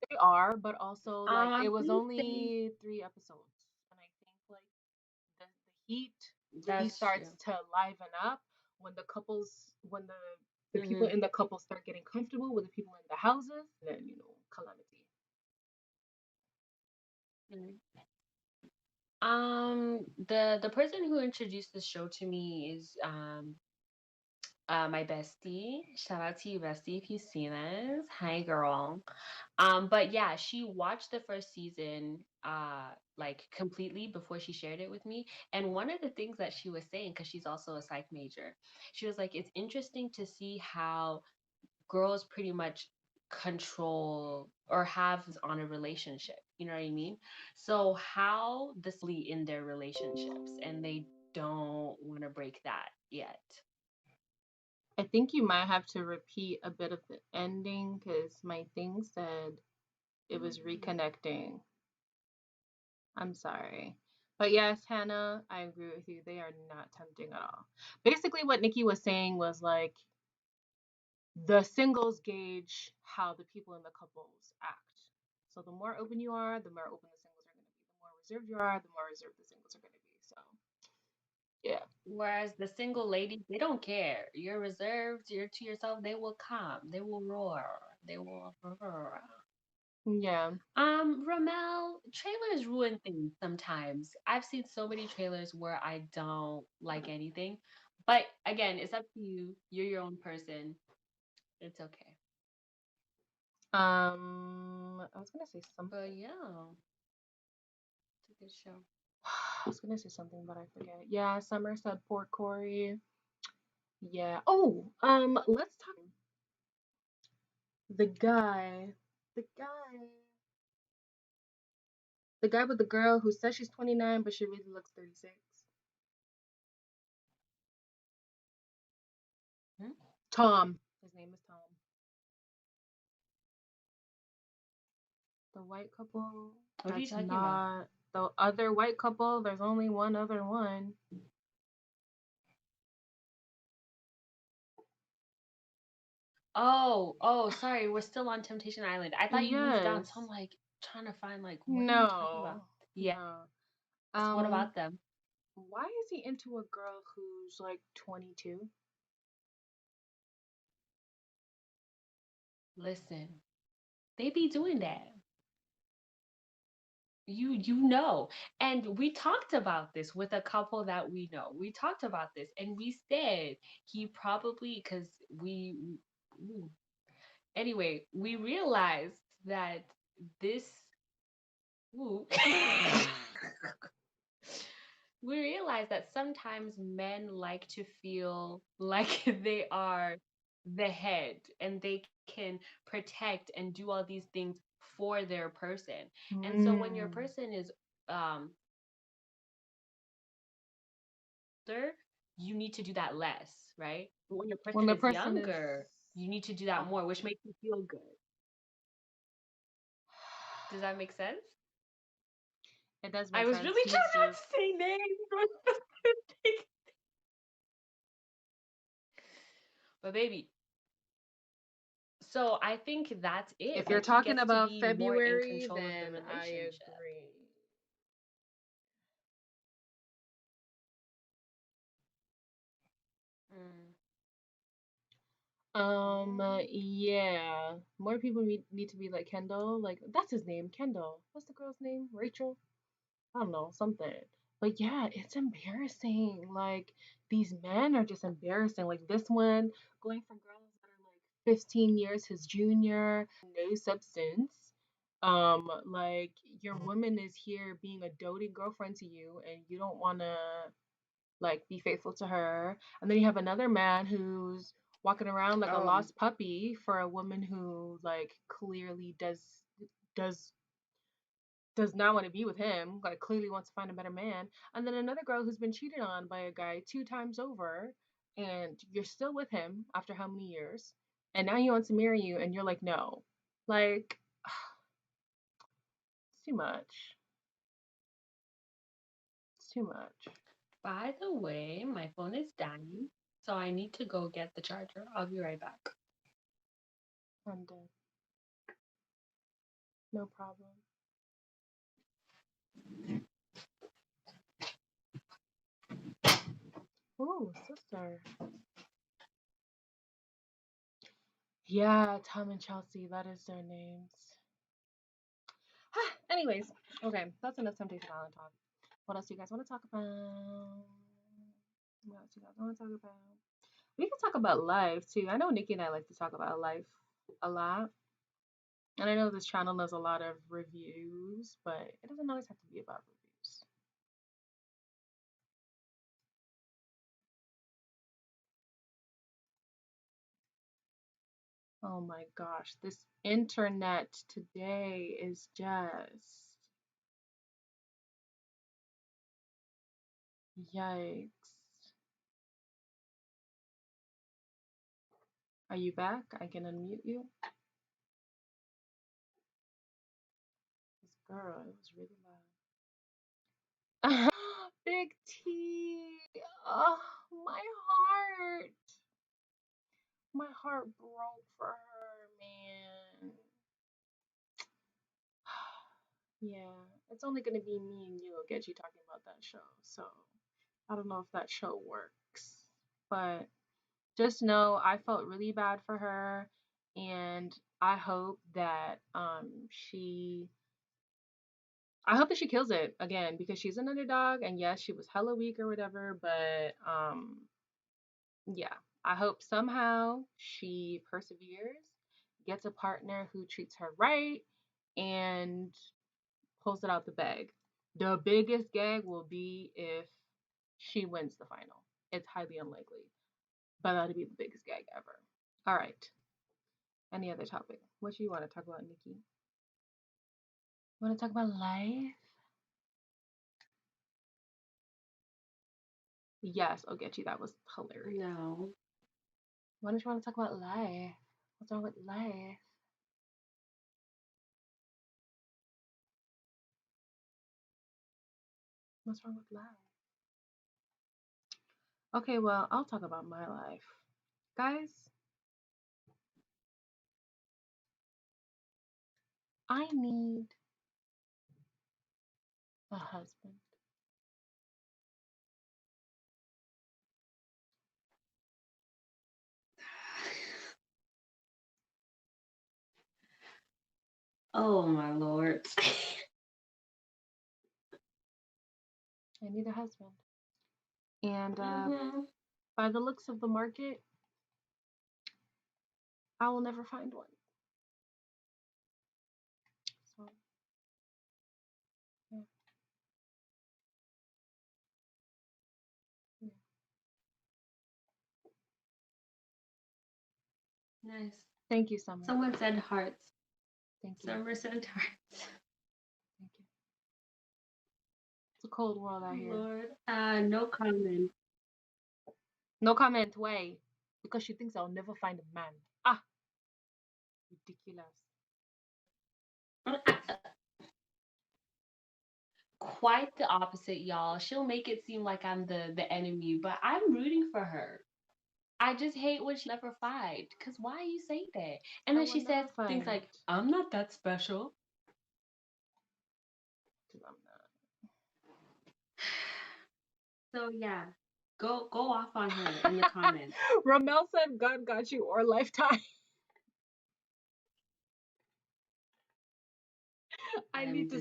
they are, but also like it was Please say only 3 episodes, and I think like the heat really that's starts true. to liven up when the people Mm-hmm. in the couple start getting comfortable with the people in the houses, then calamity. The person who introduced the show to me is my bestie. Shout out to you, bestie, if you see this. Hi, girl. But yeah, she watched the first season like completely before she shared it with me. And one of the things that she was saying, because she's also a psych major, she was like, it's interesting to see how girls pretty much control or have on a relationship. You know what I mean? So how this in their relationships and they don't want to break that yet. I think you might have to repeat a bit of the ending because my thing said it was reconnecting. I'm sorry. But yes, Hannah, I agree with you. They are not tempting at all. Basically, what Nikki was saying was like the singles gauge how the people in the couples act. So the more open you are, the more open the singles are going to be. The more reserved you are, the more reserved the singles are going to be. So, yeah. Whereas the single ladies, they don't care. You're reserved, you're to yourself, they will come, they will roar, they will roar. Yeah. Ramel, trailers ruin things sometimes. I've seen so many trailers where I don't like anything. But again, it's up to you. You're your own person. It's okay. I was going to say But something. yeah, it's a good show. I was going to say something, but I forget. Yeah, Summer said Port Corey. Yeah. Oh, let's talk the guy. The guy. The guy with the girl who says she's 29 but she really looks 36. Hmm? Tom. His name is Tom. The white couple What are you that's talking about? not the other white couple. There's only one other one. Oh, sorry. We're still on Temptation Island. I thought you moved on, so Yes. I'm like trying to find like what are you talking about? No. Yes. No. What about them? Why is he into a girl who's like 22? Listen, they be doing that. You know. And we talked about this with a couple that we know. We talked about this and we said he probably because mm. Anyway, we realized that this ooh, we realize that sometimes men like to feel like they are the head and they can protect and do all these things for their person. And so when your Mm. person is um older, you need to do that less, right? But when your When person the is person is younger, you need to do that more, which makes you feel good. Does that make sense? It does I make was sense. really He's trying not just to say names. But baby, so I think that's it. if you're Like he talking gets to about be more in February, control of the then I relationship. agree. Mm. Yeah. More people need to be like Kendall. Like, that's his name, Kendall. What's the girl's name? Rachel? I don't know, something. But yeah, it's embarrassing. Like, these men are just embarrassing. Like, this one going for girls that are like 15 years his junior, no substance. Like, your woman is here being a doting girlfriend to you, and you don't want to like be faithful to her. And then you have another man who's walking around like a Um, lost puppy for a woman who like clearly does does not want to be with him, like clearly wants to find a better man. And then another girl who's been cheated on by a guy 2 times over, and you're still with him after how many years? And now he wants to marry you, and you're like, no. Like, it's too much. It's too much. by the way, my phone is dying, so I need to go get the charger. I'll be right back. I'm dead. No problem. Ooh, sister. Yeah, Tom and Chelsea, that is their names. Anyways, okay, that's enough Temptation Island talk. What else do you guys want to talk about? What else do you guys want to talk about? We can talk about life too. I know Nikki and I like to talk about life a lot. And I know this channel does a lot of reviews, but it doesn't always have to be about reviews. Oh my gosh, this internet today is just yikes. Are you back? I can unmute you. This girl, it was really loud. Big T. Oh, my heart. My heart broke for her, man. Yeah, it's only gonna be me and you, Ogechi, talking about that show. So I don't know if that show works. But just know I felt really bad for her, and I hope that I hope that she kills it again because she's an underdog, and yes, she was hella weak or whatever, but yeah, I hope somehow she perseveres, gets a partner who treats her right, and pulls it out the bag. The biggest gag will be if she wins the final. It's highly unlikely, but that'd be the biggest gag ever. All right. Any other topic? What do you want to talk about, Nikki? Want to talk about life? Yes, I'll get you. That was hilarious. No. Why don't you want to talk about life? What's wrong with life? What's wrong with life? Okay, well, I'll talk about my life. Guys, I need a husband. Oh my lord. I need a husband. And Mhm. by the looks of the market, I will never find one. So, yeah, yeah. Nice. Thank you, Summer. Someone said hearts. Thank you. Summer said hearts. Thank you. It's a cold world out here. Lord. No comment. No comment, way. Because she thinks I'll never find a man. Ah, ridiculous. quite the opposite, y'all. She'll make it seem like I'm the enemy, but I'm rooting for her. I just hate when she never fight. Cause why you say that? And I then will she says never things fight. like, "I'm not that special." 'Cause I'm not. So yeah, go off on her in the comments. Ramel said, "God got you," or "Lifetime." I I'm need to.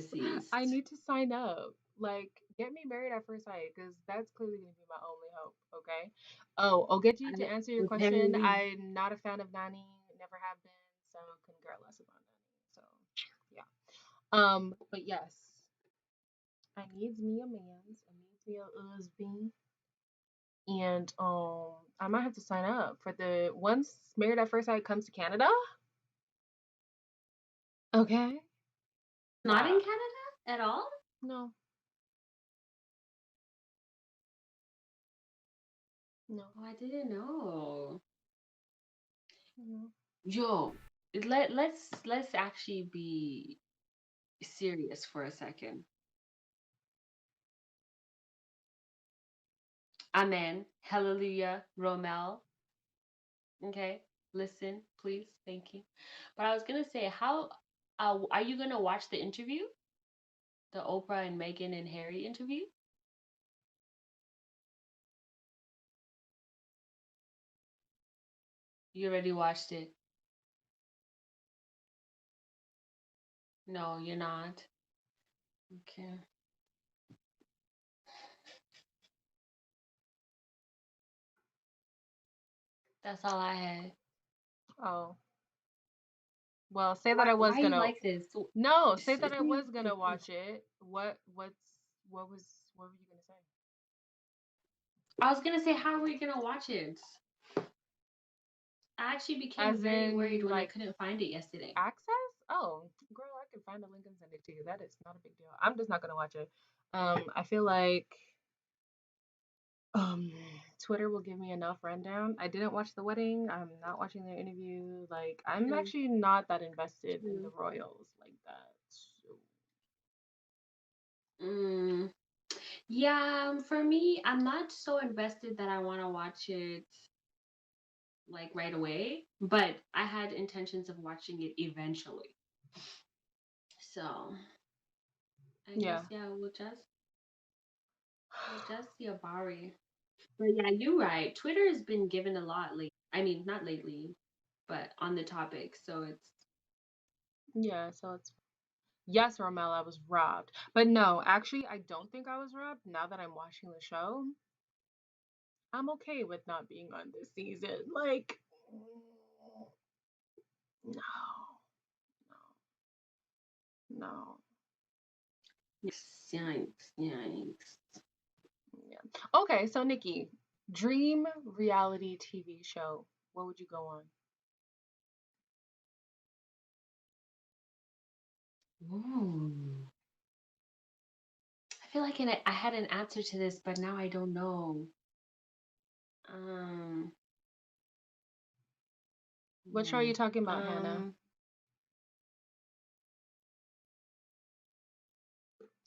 I deceased. need to sign up. Like, get me married at first sight, because that's clearly gonna be my only hope. Okay. Oh, Ogechi, to I, answer your question, apparently, I'm not a fan of Nani. Never have been. So couldn't care less about Nani. So yeah. But yes, I needs me a man's. I needs me a husband. And I might have to sign up for the once Married at First Sight comes to Canada. Okay. not in Wow. Canada at all. No. No. Oh, I didn't know. No. Yo, let's actually be serious for a second. Amen. Hallelujah. Romel. Okay. Listen, please. Thank you. But I was gonna say, how are you gonna watch the interview? The Oprah and Meghan and Harry interview? You already watched it. No, you're not. Okay. That's all I had. Oh. Well, say that I was Why you gonna. like this? No, say that I Say was gonna watch it. What were you gonna say? I was gonna say, how are we gonna watch it? I actually became As very worried in, when I like, couldn't find it yesterday. access? Oh, girl, I can find a link and send it to you. That is not a big deal. I'm just not gonna watch it. I feel like um Twitter will give me enough rundown. I didn't watch the wedding. I'm not watching their interview. Like, I'm True, actually not that invested in the true. royals like that. So Mm, yeah, for me, I'm not so invested that I want to watch it like right away, but I had intentions of watching it eventually. So I guess yeah. yeah, we'll just see a Bari. But yeah, you're right. Twitter has been given a lot lately. I mean, not lately, but on the topic. So it's Yeah, so it's yes, Romel, I was robbed. But no, actually I don't think I was robbed now that I'm watching the show. I'm okay with not being on this season. Like, no, no, no. yikes, yikes. Yeah. Okay, so Nikki, dream reality TV show. What would you go on? Ooh. I feel like I had an answer to this, but now I don't know. Um, What show are you hmm, talking about, Hannah? um,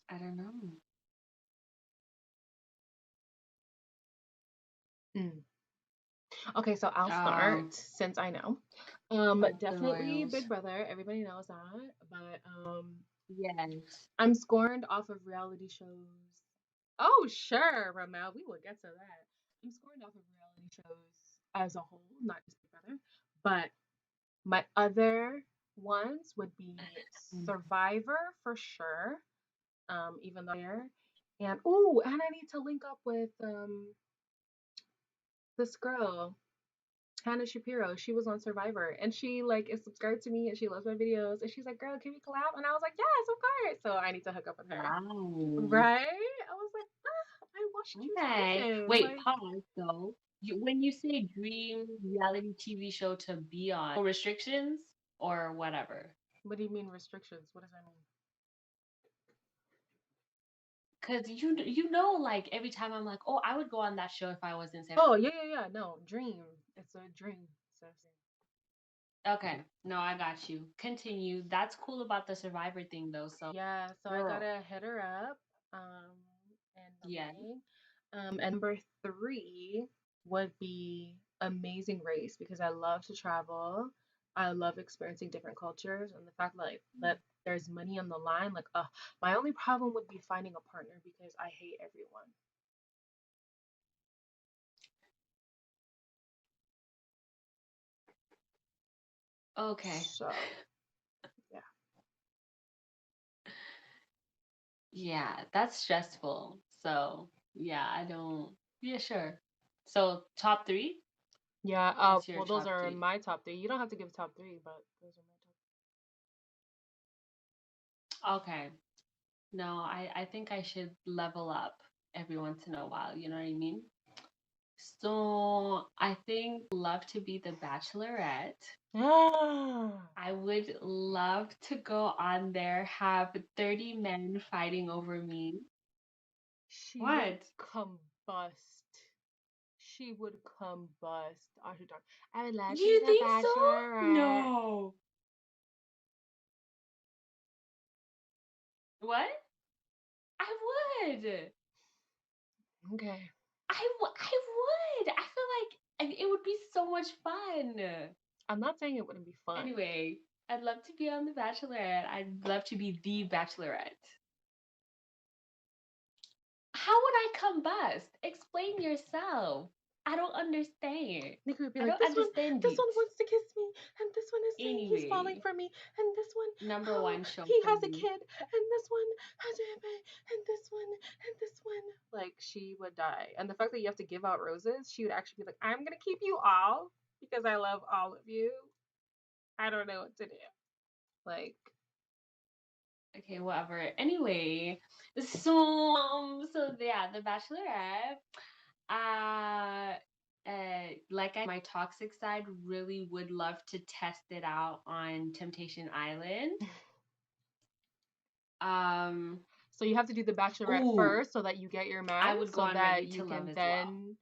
I don't know. Mm. Okay, so I'll Oh, start since I know. the Definitely Royals. Big Brother. Everybody knows that. But Yes. I'm scorned off of reality shows. Oh, sure, Ramel. We will get to that. I'm scorned off of reality shows as a whole, not just Big Brother. But my other ones would be Mm. Survivor for sure. Even though there. And oh, and I need to link up with this girl, Hannah Shapiro. She was on Survivor and she like is subscribed to me and she loves my videos and she's like, girl, can we collab? And I was like, yes, of course. So I need to hook up with her. Wow. Right? I was like, ah, I watched you Okay. season. Wait, Like, pause though. When you say dream reality TV show to be on, no restrictions or whatever? what do you mean restrictions? What does that mean? Because like every time I'm like, oh, I would go on that show if I was in San. Oh, yeah, yeah, yeah. No, dream. It's a dream. So, Okay, no, I got you. Continue. That's cool about the Survivor thing though. So, yeah, so I girl, gotta hit her up. Um, and Yeah. numbering. And number three would be Amazing Race because I love to travel. I love experiencing different cultures and the fact that there's money on the line. Like, my only problem would be finding a partner because I hate everyone. Okay. So yeah. Yeah, that's stressful. So, yeah, I don't. Yeah, sure. So, top three? Yeah, What's your well, those top are three? my top three. You don't have to give top three, but those are my top. Okay. No, I think I should level up every once in a while. You know what I mean? So, I think love to be the Bachelorette. Ah, I would love to go on there, have 30 men fighting over me. she would What? combust. She would combust. I would love to be You the think so? Bachelorette. No. What? I would. Okay. I would. I feel like it would be so much fun. I'm not saying it wouldn't be fun. Anyway, I'd love to be on The Bachelorette. I'd love to be the Bachelorette. How would I combust? Explain yourself. I don't understand. Nikki would be I like, don't understand this one it. wants to kiss me, and this one is saying he's falling Anyway, for me, and this one, number oh, one show he for has a me. kid, and this one has a baby, and this one, and this one. Like, she would die. And the fact that you have to give out roses, she would actually be like, I'm gonna keep you all because I love all of you. I don't know what to do. Like, Okay, whatever. Anyway, so yeah, The Bachelorette. Like my toxic side really would love to test it out on Temptation Island. Um, so you have to do the Bachelorette ooh, first so that you get your man, I would go so on that Ready you to Love can as well. then.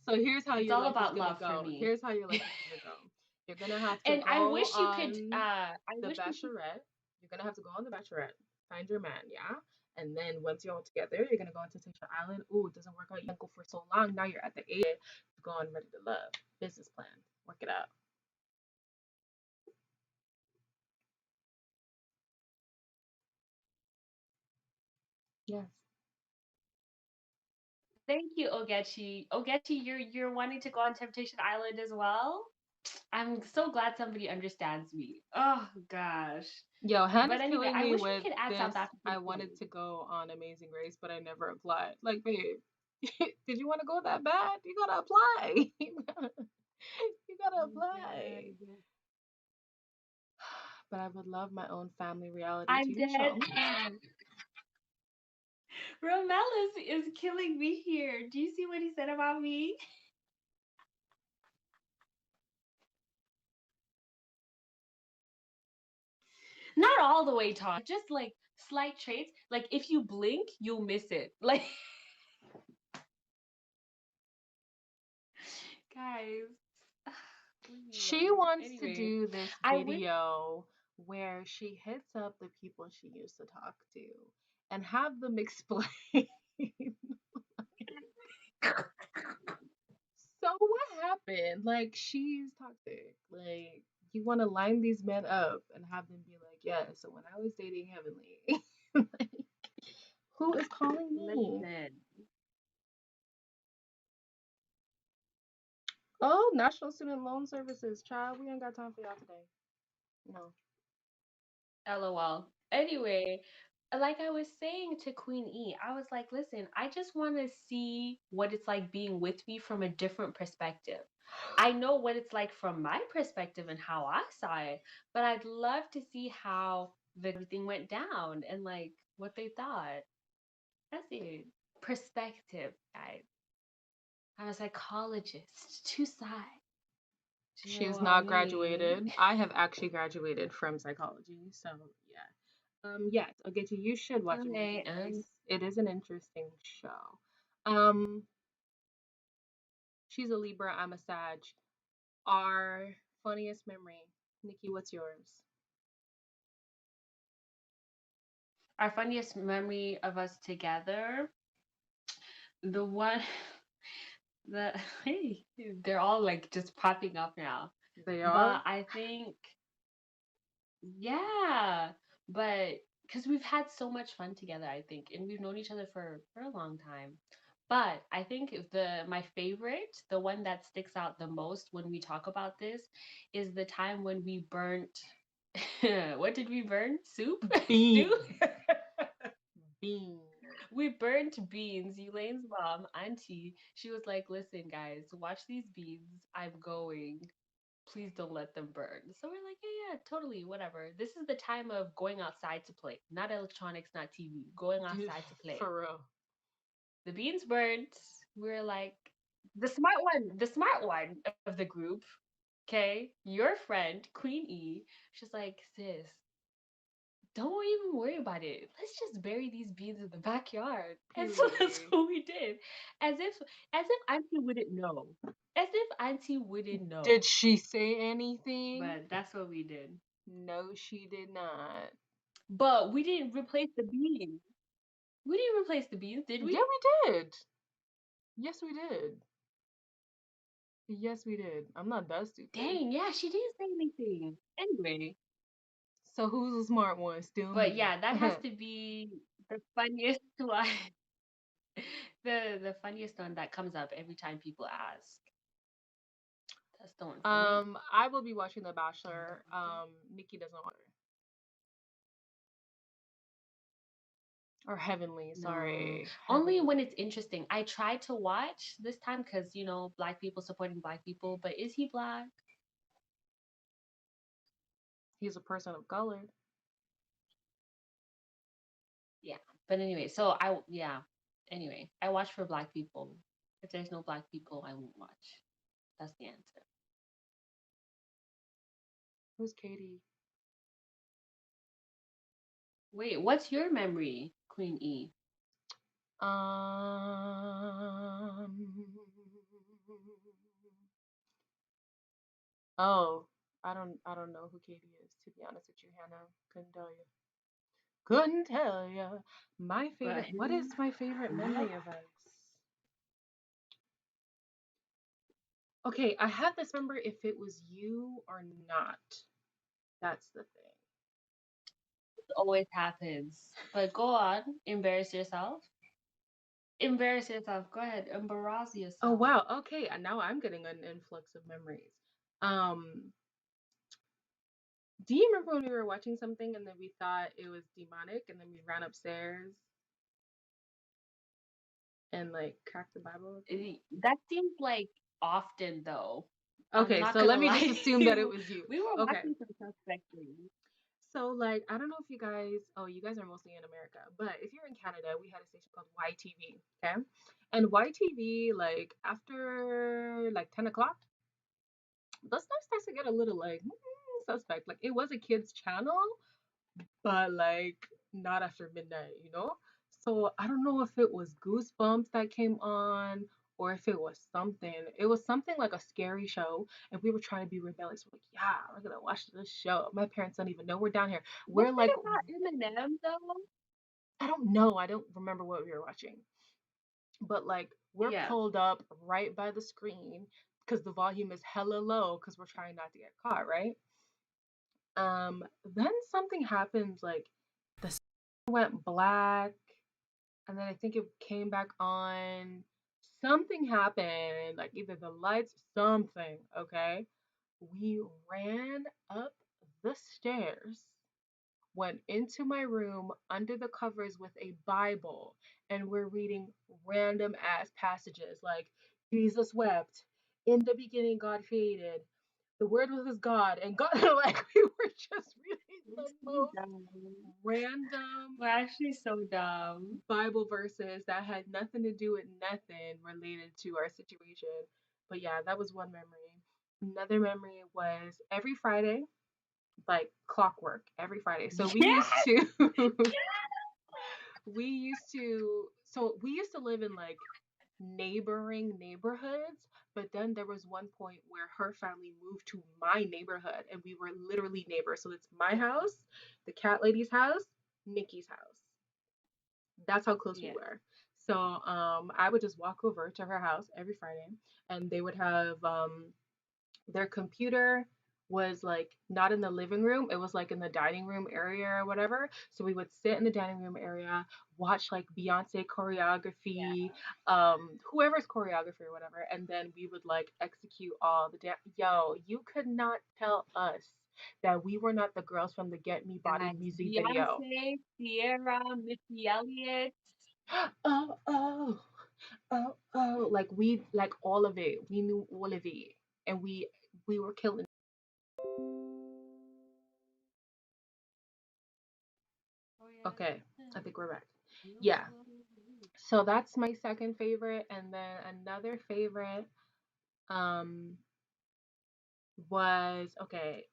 So here's how It's your all life is about gonna love for go. me. Here's how your life is gonna go. You're gonna have to And I go wish you could on I the wish you could Bachelorette. You're gonna have to go on the Bachelorette, find your man, yeah. And then once you're all together, you're gonna go on Temptation Island. Ooh, it doesn't work out. You can't go for so long. Now you're at the age to go on Ready to Love. Business plan. Work it out. Yes. thank you, Ogechi. Ogechi, you're wanting to go on Temptation Island as well? I'm so glad somebody understands me. Oh gosh. Yo, But Hannah's anyway, killing I me wish we with could add this. South African I wanted food. to go on Amazing Race, but I never applied. Like, babe, did you want to go that bad? You gotta apply. You gotta Oh apply. God. But I would love my own family reality I'm TV dead. show. Romel is killing me here. Do you see what he said about me? Not all the way toxic, just like slight traits. Like if you blink, you'll miss it. Like guys, leave me She alone. wants to Anyway, do this I wish video where she hits up the people she used to talk to and have them explain. So what happened? Like, she's toxic. Like, you want to line these men up and have them be like, yeah, so when I was dating Heavenly, like, who is calling me? listen. Oh, National Student Loan Services, child. We ain't got time for y'all today. No. LOL. Anyway, like I was saying to Queen E, I was like, listen, I just want to see what it's like being with me from a different perspective. I know what it's like from my perspective and how I saw it, but I'd love to see how everything went down and like what they thought. That's it. Perspective, guys. I'm a psychologist. Two sides. Do you know She's what I not mean? graduated. I have actually graduated from psychology, so yeah. Yes, Ogechi, you should watch Okay, Amazing Race. It is an interesting show. Um, she's a Libra, I'm a Sag. Our funniest memory. Nikki, what's yours? Our funniest memory of us together, the one the hey, they're all like just popping up now. They are? But I think, yeah, but because we've had so much fun together, I think, and we've known each other for a long time. But I think my favorite, the one that sticks out the most when we talk about this, is the time when we burnt. What did we burn? Soup? Stew? Beans. Beans. We burnt beans. Elaine's mom, auntie, she was like, "Listen, guys, watch these beans. I'm going. Please don't let them burn." So we're like, "Yeah, yeah, totally, whatever." This is the time of going outside to play, not electronics, not TV, going outside to play. For real. The beans burnt. We're like, the smart one of the group, okay, your friend, Queen E, she's like, "Sis, don't even worry about it. Let's just bury these beans in the backyard." And so that's Period. what we did. As if Auntie wouldn't know. As if Auntie wouldn't know. Did she say anything? But that's what we did. No, she did not. But we didn't replace the beans. We didn't replace the beans, did we? Yeah, we did. Yes, we did. Yes, we did. I'm not that stupid. Dang, yeah, she didn't say anything. Anyway, So who's the smart one? Still but me. yeah, that has to be the funniest one. The funniest one that comes up every time people ask. That's the one for me. I will be watching The Bachelor. Nikki doesn't want her. Or Heavenly, No, sorry. only Heavenly. when it's interesting. I tried to watch this time because, black people supporting black people, but is he black? He's a person of color. Yeah. But anyway, so yeah. Anyway, I watch for black people. If there's no black people, I won't watch. That's the answer. Who's Katie? Wait, what's your memory, Queen E? Um. Oh, I don't know who Katie is. To be honest with you, Hannah, couldn't tell you. Couldn't tell you. My But favorite. What is my favorite memory of us? Okay, I have this remember if it was you or not. That's the thing. it always happens. But go on, embarrass yourself. Embarrass yourself. Go ahead, embarrass Oh yourself. wow. Okay, and now I'm getting an influx of memories. Um, do you remember when we were watching something and then we thought it was demonic and then we ran upstairs and like cracked the Bible open? That seems like often though. I'm Okay, not so let gonna me just lie to assume that it you. was you. We were Okay. watching some suspect things. So like I don't know if you guys oh you guys are mostly in America, but if you're in Canada, we had a station called YTV, okay? And YTV like after like 10 o'clock, the stuff starts to get a little like suspect. Like it was a kids channel, but like not after midnight, you know? So I don't know if it was Goosebumps that came on or if it was something. It was something like a scary show, and we were trying to be rebellious. We're like, yeah, we're gonna watch this show. My parents don't even know we're down here. Was We're like, it about Eminem though? I don't know. I don't remember what we were watching, but like we're Yeah. pulled up right by the screen because the volume is hella low because we're trying not to get caught, right? Then something happens, like the screen went black, and then I think it came back on. Something happened, like either the lights, something, okay? We ran up the stairs, went into my room under the covers with a Bible, and we're reading random ass passages like Jesus wept, in the beginning God created, the word was God, and God like we were just reading We're the so most dumb. random We're actually so dumb. Bible verses that had nothing to do with nothing related to our situation. But yeah, that was one memory. Another memory was every Friday, like clockwork, every Friday. So we Yeah. used to we used to live in like neighboring neighborhoods, but then there was one point where her family moved to my neighborhood and we were literally neighbors. So it's my house, the cat lady's house, Nikki's house. That's how close we Yeah. were. So I would just walk over to her house every Friday, and they would have their computer was like not in the living room, it was like in the dining room area or whatever. So we would sit in the dining room area, watch like Beyonce choreography, whoever's choreography or whatever, and then we would like execute all the yo, you could not tell us that we were not the girls from the Get Me Body Guys, music video. Beyonce, Sierra, Missy Elliott. Oh, oh, oh, like we like all of it. We knew all of it. And we were killing. Oh yeah. Okay, I think we're back. Yeah. So that's my second favorite, and then another favorite um was okay,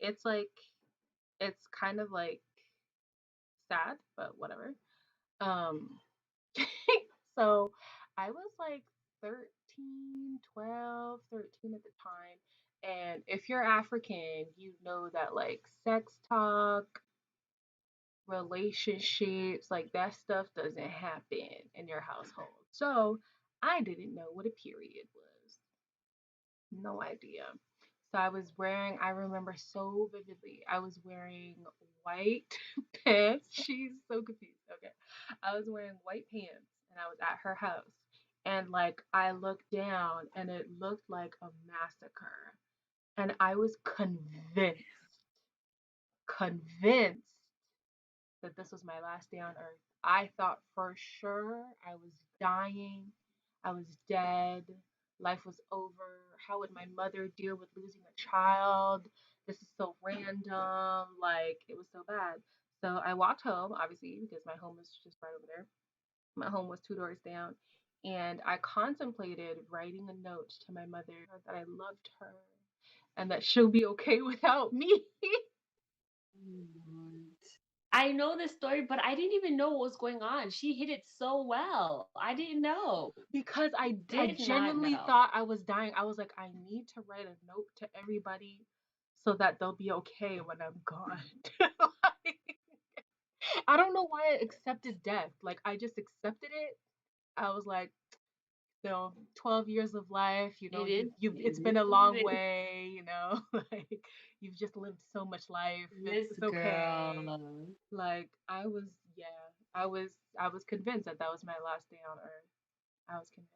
it's kind of like sad, but whatever. Um so I was like 13, 12, 13 at the time. And if you're African, you know that like sex talk, relationships, like that stuff doesn't happen in your household. So I didn't know what a period was. No idea. So I remember so vividly, I was wearing white pants. She's so confused. Okay. I was wearing white pants and I was at her house. And like I looked down and it looked like a massacre. And I was convinced that this was my last day on earth. I thought for sure I was dying. I was dead. Life was over. How would my mother deal with losing a child? This is so random. Like, it was so bad. So I walked home, obviously, because my home was just right over there. My home was two doors down. And I contemplated writing a note to my mother that I loved her and that she'll be okay without me. Lord. I know this story, but I didn't even know what was going on. She hid it so well. I didn't know. Because I Did not genuinely know. thought I was dying. I was like, I need to write a note to everybody so that they'll be okay when I'm gone. Like, I don't know why I accepted death. Like I just accepted it. I was like, 12 years of life, It you've is. it's It been a is what long it is. way, like you've just lived so much life. This It's okay. girl. Like I was, yeah, I was convinced that that was my last day on earth. I was convinced.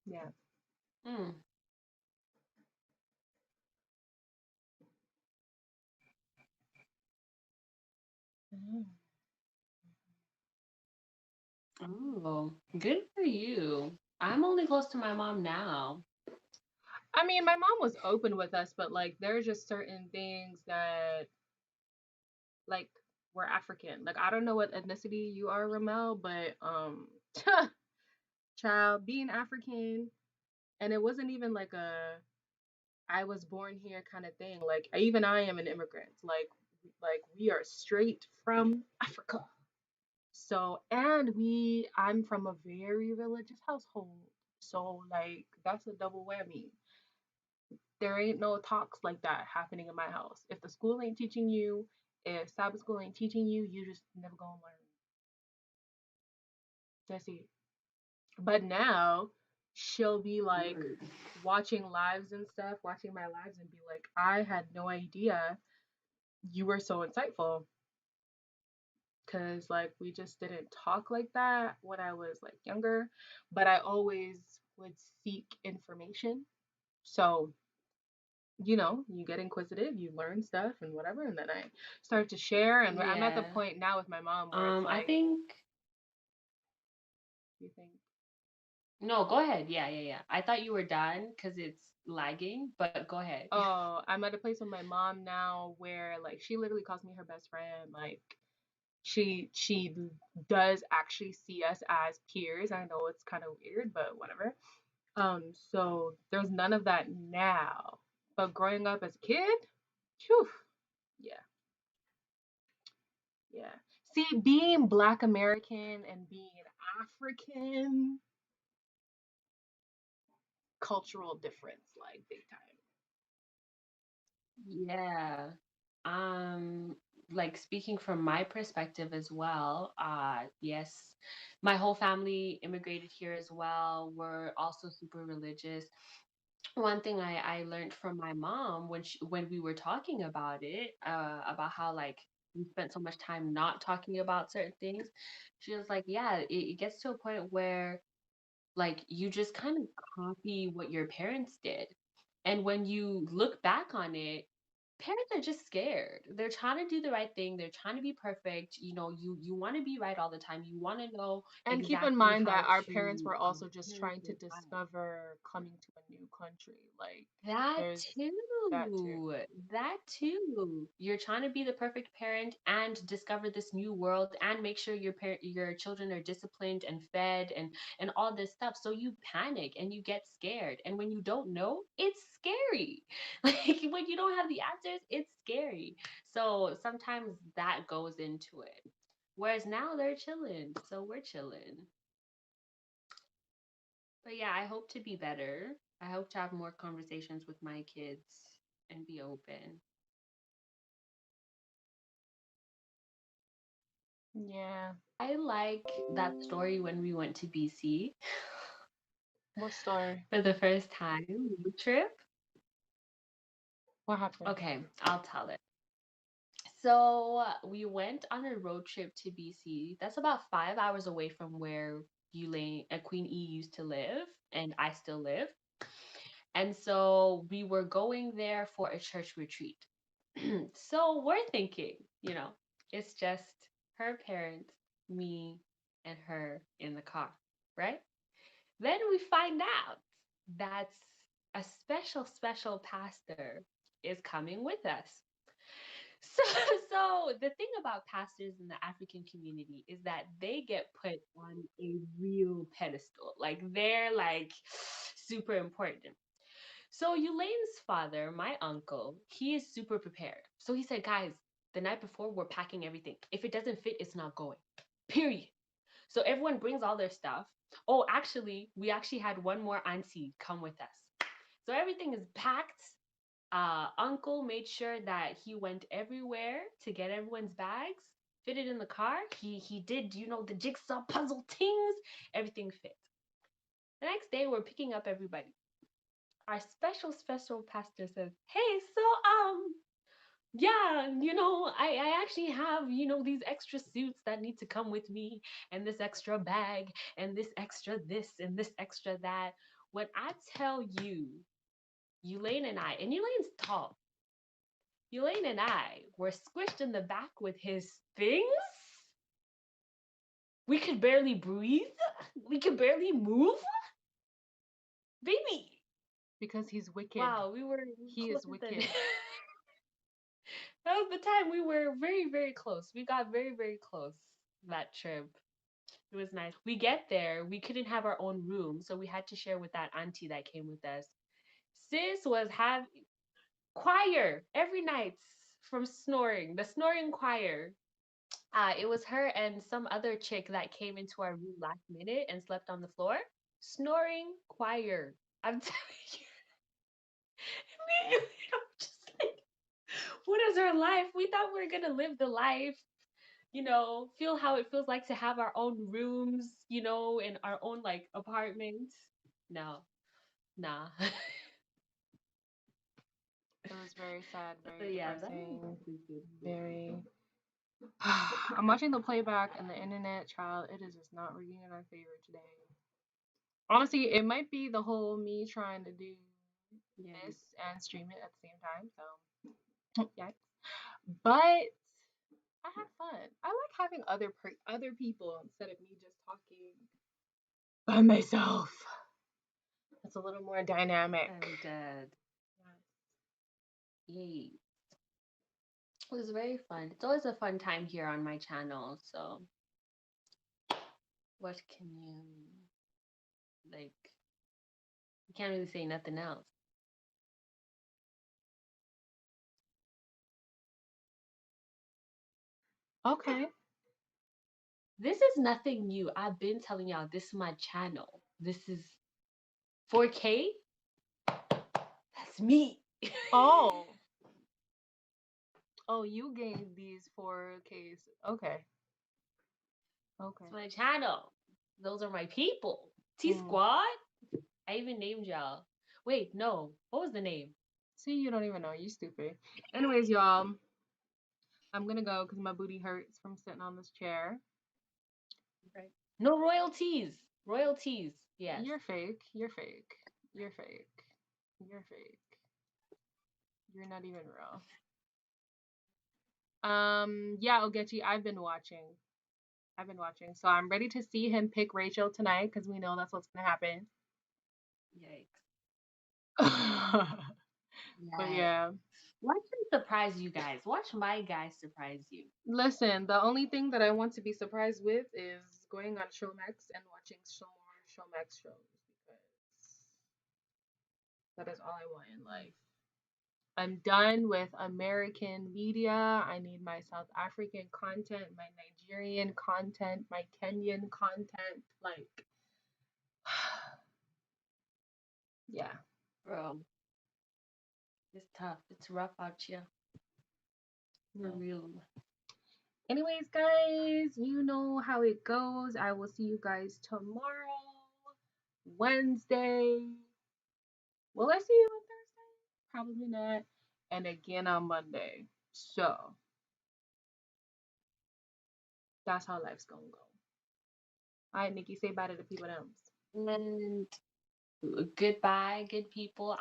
Yeah. Mm. Mhm. Oh, good for you. I'm only close to my mom now. I mean, my mom was open with us, but like there's just certain things that like we're African. Like I don't know what ethnicity you are, Ramel, but child being African, and it wasn't even like a I was born here kind of thing. Like even I am an immigrant. Like we are straight from Africa. So and I'm from a very religious household. So like that's a double whammy. There ain't no talks like that happening in my house. If the school ain't teaching you, if Sabbath school ain't teaching you, you just never gonna learn. That's it. But now she'll be like Word. watching lives and stuff, watching my lives and be like, I had no idea you were so insightful. Cause like we just didn't talk like that when I was like younger, but I always would seek information. So you get inquisitive, you learn stuff and whatever, and then I start to share. And I'm at the Yeah. point now with my mom where it's I like, think you think, no, go ahead. Yeah, yeah, yeah. I thought you were done because it's lagging, but go ahead. oh, I'm at a place with my mom now where like she literally calls me her best friend. Like she does actually see us as peers. I know it's kind of weird, but whatever. So there's none of that now. But growing up as a kid, phew, yeah, yeah. See, being Black American and being African, cultural difference, like big time. Yeah. Um, like speaking from my perspective as well, yes, my whole family immigrated here as well. We're also super religious. One thing I learned from my mom when we were talking about it, about how like we spent so much time not talking about certain things, she was like, yeah, it gets to a point where like you just kind of copy what your parents did. And when you look back on it, parents are just scared. They're trying to do the right thing. They're trying to be perfect. You want to be right all the time. You want to know And keep in exactly mind how that our parents to were also just parent trying to their child. discover coming to a new country. Like, That there's that too. too. That too. You're trying to be the perfect parent and discover this new world and make sure your children are disciplined and fed and all this stuff. So you panic and you get scared. And when you don't know, it's scary. Like when you don't have the answers, it's scary. So sometimes that goes into it. Whereas now they're chilling. So we're chilling. But yeah, I hope to be better. I hope to have more conversations with my kids and be open. Yeah. I like that story when we went to BC What story? for the first time, road trip. What happened? Okay, I'll tell it. So we went on a road trip to BC. That's about 5 hours away from where Queen E used to live, and I still live. And so we were going there for a church retreat. So we're thinking, it's just her parents, me, and her in the car, right? Then we find out that a special, special pastor is coming with us. So, so the thing about pastors in the African community is that they get put on a real pedestal. Like they're like super important. So Elaine's father, my uncle, he is super prepared. So he said, guys, the night before we're packing everything. If it doesn't fit, it's not going. Period. So everyone brings all their stuff. Oh, actually, we actually had one more auntie come with us. So everything is packed. Uncle made sure that he went everywhere to get everyone's bags, fit it in the car. He did, the jigsaw puzzle things. Everything fit. The next day, we're picking up everybody. Our special pastor says, "Hey, so yeah, I actually have, these extra suits that need to come with me, and this extra bag, and this extra this, and this extra that." When I tell you, and Elaine's tall, Elaine and I were squished in the back with his things. We could barely breathe. We could barely move. Baby. Because he's wicked. Wow, we were He is closer than wicked. that was the time we were very, very close. We got very, very close that trip. It was nice. We get there, we couldn't have our own room, so we had to share with that auntie that came with us. Sis was have choir every night from snoring, the snoring choir. It was her and some other chick that came into our room last minute and slept on the floor. Snoring choir. I'm telling you, immediately I'm just like, what is our life? We thought we were gonna live the life, feel how it feels like to have our own rooms, in our own like apartment. No, nah. It was very sad, So very yeah, that was depressing, a good story. very. I'm watching the playback and the internet, child. It is just not working in our favor today. Honestly, it might be the whole me trying to do Yeah. this and stream it at the same time. So, yeah. But I had fun. I like having other people instead of me just talking by myself. It's a little more dynamic. I'm dead. Yes. Yay. It was very fun. It's always a fun time here on my channel. So what can you like? You can't really say nothing else. Okay. This is nothing new. I've been telling y'all this is my channel. This is 4K. That's me. Oh, Oh, you gained these 4Ks. Okay. Okay. It's my channel. Those are my people. T Mm. Squad. I even named y'all. Wait, no. What was the name? See, you don't even know. You stupid. Anyways, y'all, I'm gonna go because my booty hurts from sitting on this chair. Right. No royalties. Royalties. Yes. You're fake. You're fake. You're fake. You're fake. You're not even real. Yeah, Ogechi, I've been watching. I've been watching. So I'm ready to see him pick Rachel tonight because we know that's what's gonna happen. Yikes. But Yikes. yeah. Watch him surprise you guys. Watch my guy surprise you. Listen, the only thing that I want to be surprised with is going on Showmax and watching some more Showmax shows because that is all I want in life. I'm done with American media. I need my South African content, my Nigerian content, my Kenyan content. Like, yeah. Bro, it's tough. It's rough out here. For Yeah. real. Anyways, guys, you know how it goes. I will see you guys tomorrow, Wednesday. Will I see you on Thursday? Probably not. And again on Monday. So that's how life's gonna go. All right, Nikki, say bye to the people. Else. And goodbye, good people.